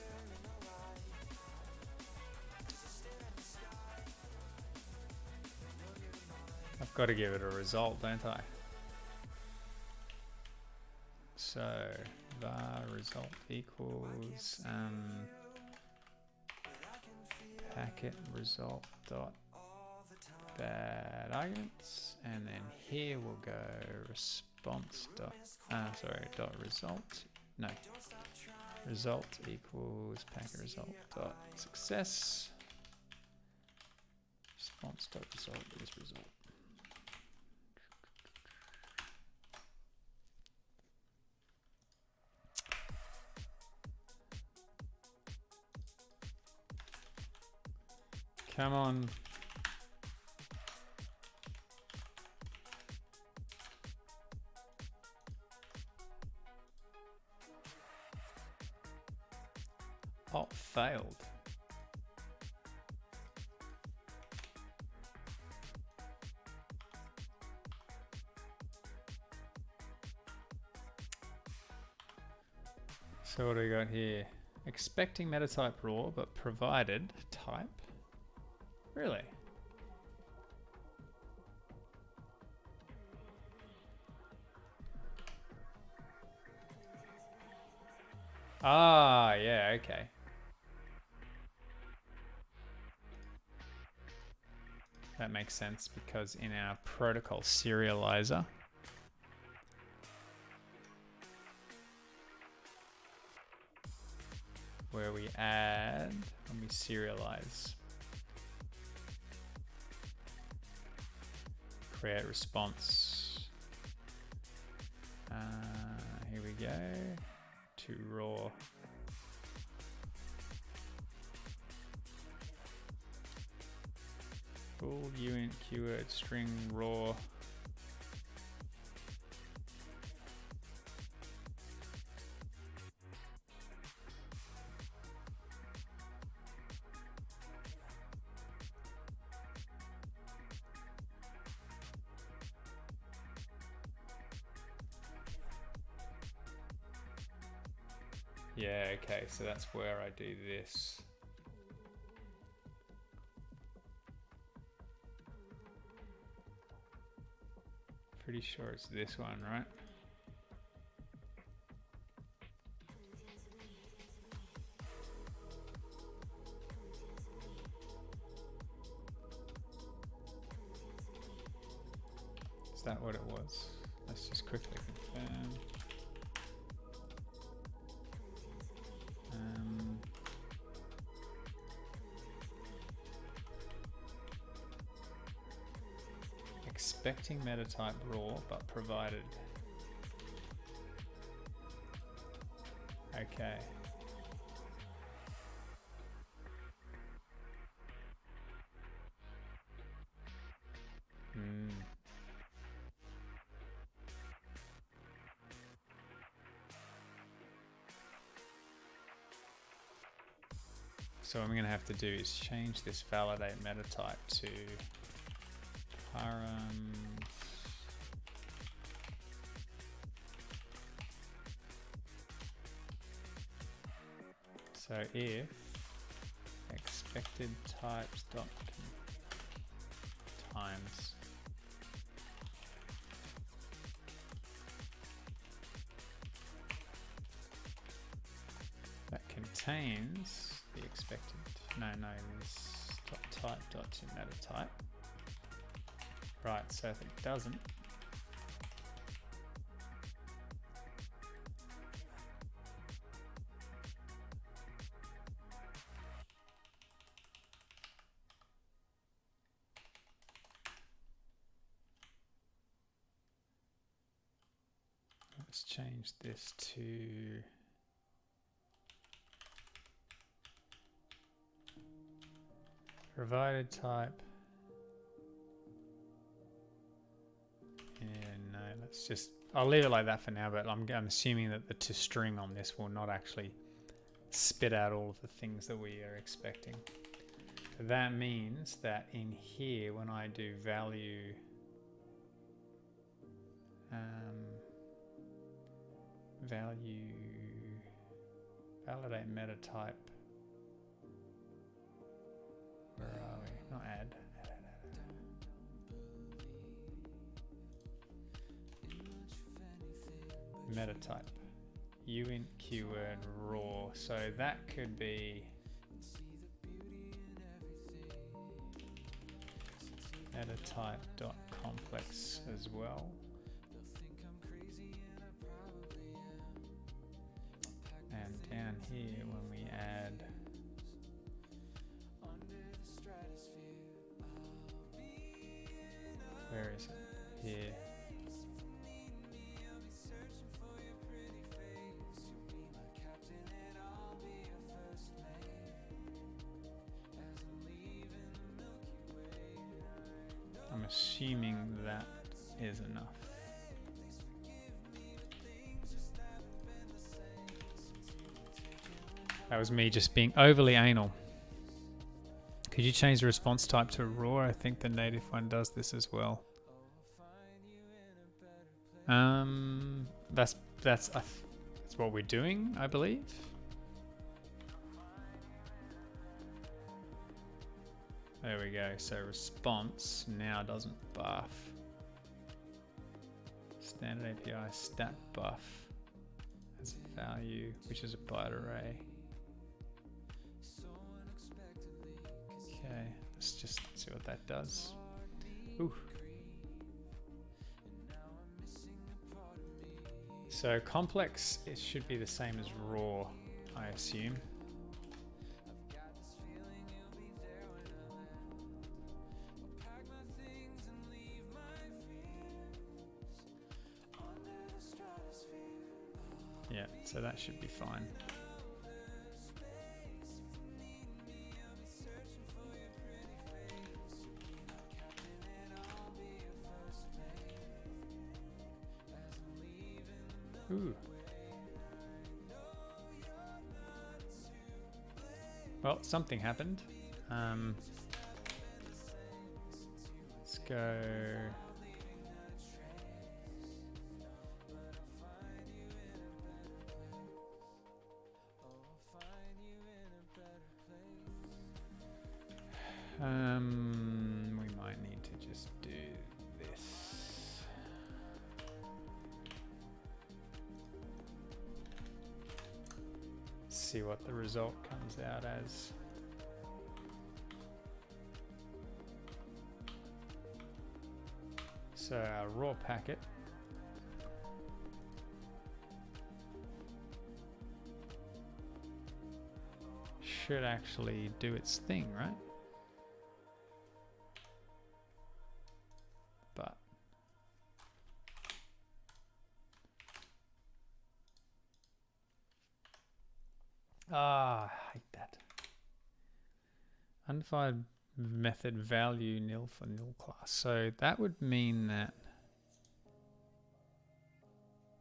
I've got to give it a result, don't I? So var result equals packet result dot bad arguments, and then here we'll go response dot dot result. No, result equals packet result dot success. Response dot result is result. Come on. Oh, failed. So what do we got here? Expecting meta type raw, but provided type. Really? Ah, yeah, okay. That makes sense because in our protocol serializer, where we add when we serialize, create response. Here we go to raw. Bool uint keyword string raw. Yeah, okay, so that's where I do this. Pretty sure it's this one, right? Is that what it was? Let's just quickly confirm. expecting meta type raw, but provided. Okay. So what I'm going to have to do is change this validate meta type to param. So if expected types dot times that contains the expected, this dot type dot to meta type. Right, so if it doesn't, let's change this to provided type. Yeah, no, let's just, I'll leave it like that for now, but I'm assuming that the toString on this will not actually spit out all of the things that we are expecting. That means that in here, when I do value validate meta type, where are we? Not add. Meta type, uint keyword raw. So that could be meta type dot complex as well. And down here, when we add where is it? Here. I'm assuming that is enough. That was me just being overly anal. Could you change the response type to raw? I think the native one does this as well. That's what we're doing, I believe. There we go. So response now doesn't buff. Standard API STAT BUF has a value, which is a byte array. Okay, let's just see what that does. Ooh. So complex, it should be the same as raw, I assume. Yeah, so that should be fine. Ooh. Well, something happened. Let's go. We might need to just do this. See what the result comes out as. So our raw packet should actually do its thing, right? But I hate that. Undefined method value nil for nil class. So that would mean that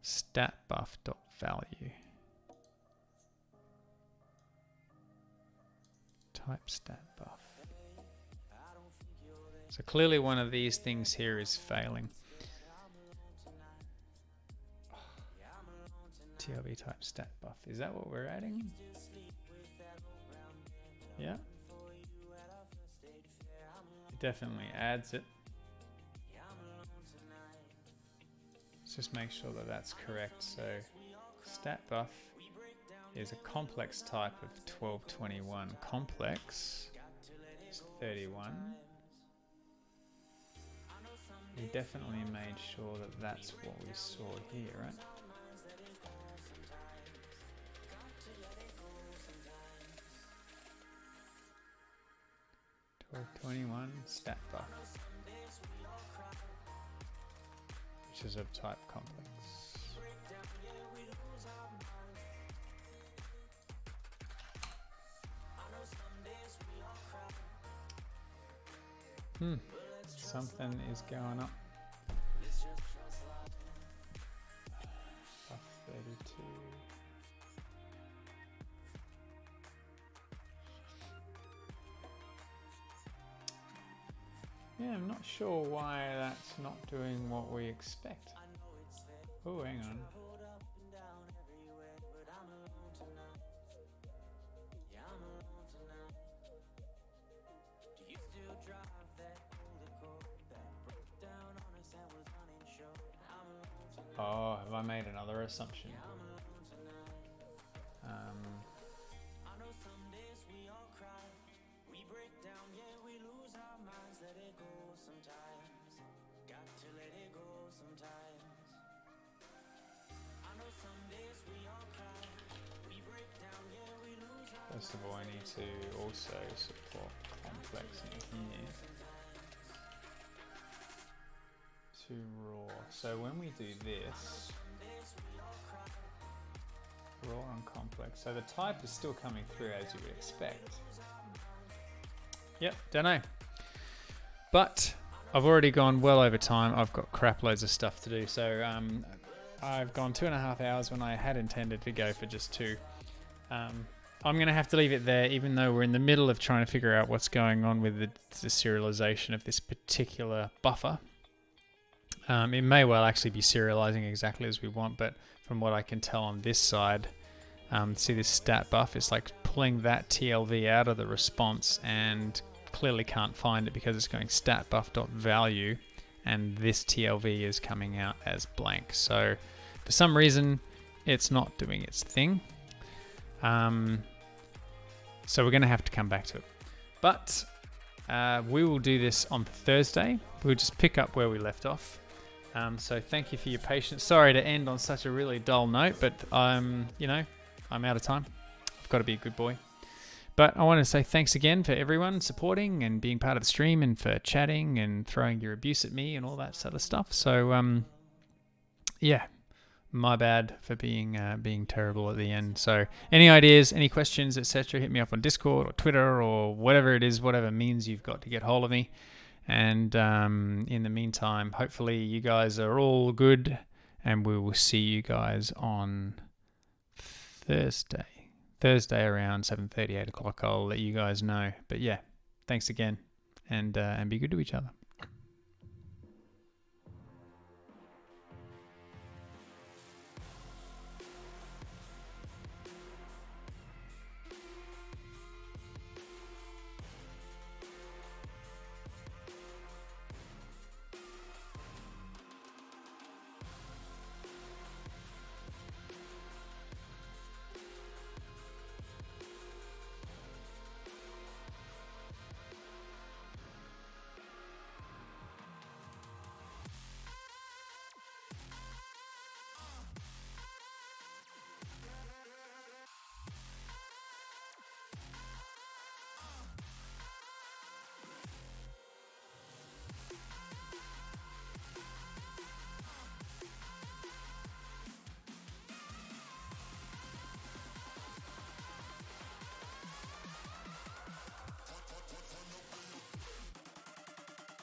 stat buff dot value type stat buff. So clearly one of these things here is failing. TLV type stat buff. Is that what we're adding? Yeah. It definitely adds it. Let's just make sure that that's correct. So stat buff is a complex type of 1221. Complex is 31. We definitely made sure that that's what we saw here, right? .21 stat buff, which is of type complex. Something is going up. Buff 32. Yeah, I'm not sure why that's not doing what we expect. Oh, hang on. Oh, have I made another assumption? First of all, I need to also support complex in here to raw. So when we do this, raw and complex. So the type is still coming through as you would expect. Yep, don't know. But I've already gone well over time. I've got crap loads of stuff to do. So I've gone 2.5 hours when I had intended to go for just 2. I'm going to have to leave it there, even though we're in the middle of trying to figure out what's going on with the serialization of this particular buffer. It may well actually be serializing exactly as we want, but from what I can tell on this side, see this stat buff, it's like pulling that TLV out of the response and clearly can't find it because it's going stat buff.value and this TLV is coming out as blank. So for some reason, it's not doing its thing. So we're going to have to come back to it. But we will do this on Thursday. We'll just pick up where we left off. So thank you for your patience. Sorry to end on such a really dull note, but you know, I'm out of time. I've got to be a good boy. But I want to say thanks again for everyone supporting and being part of the stream and for chatting and throwing your abuse at me and all that sort of stuff. So yeah, my bad for being terrible at the end. So any ideas, any questions, etc., hit me up on Discord or Twitter or whatever it is, whatever means you've got to get hold of me. And in the meantime, hopefully you guys are all good, and we will see you guys on Thursday around 7:30, 8 o'clock. I'll let you guys know. But yeah, thanks again, and be good to each other.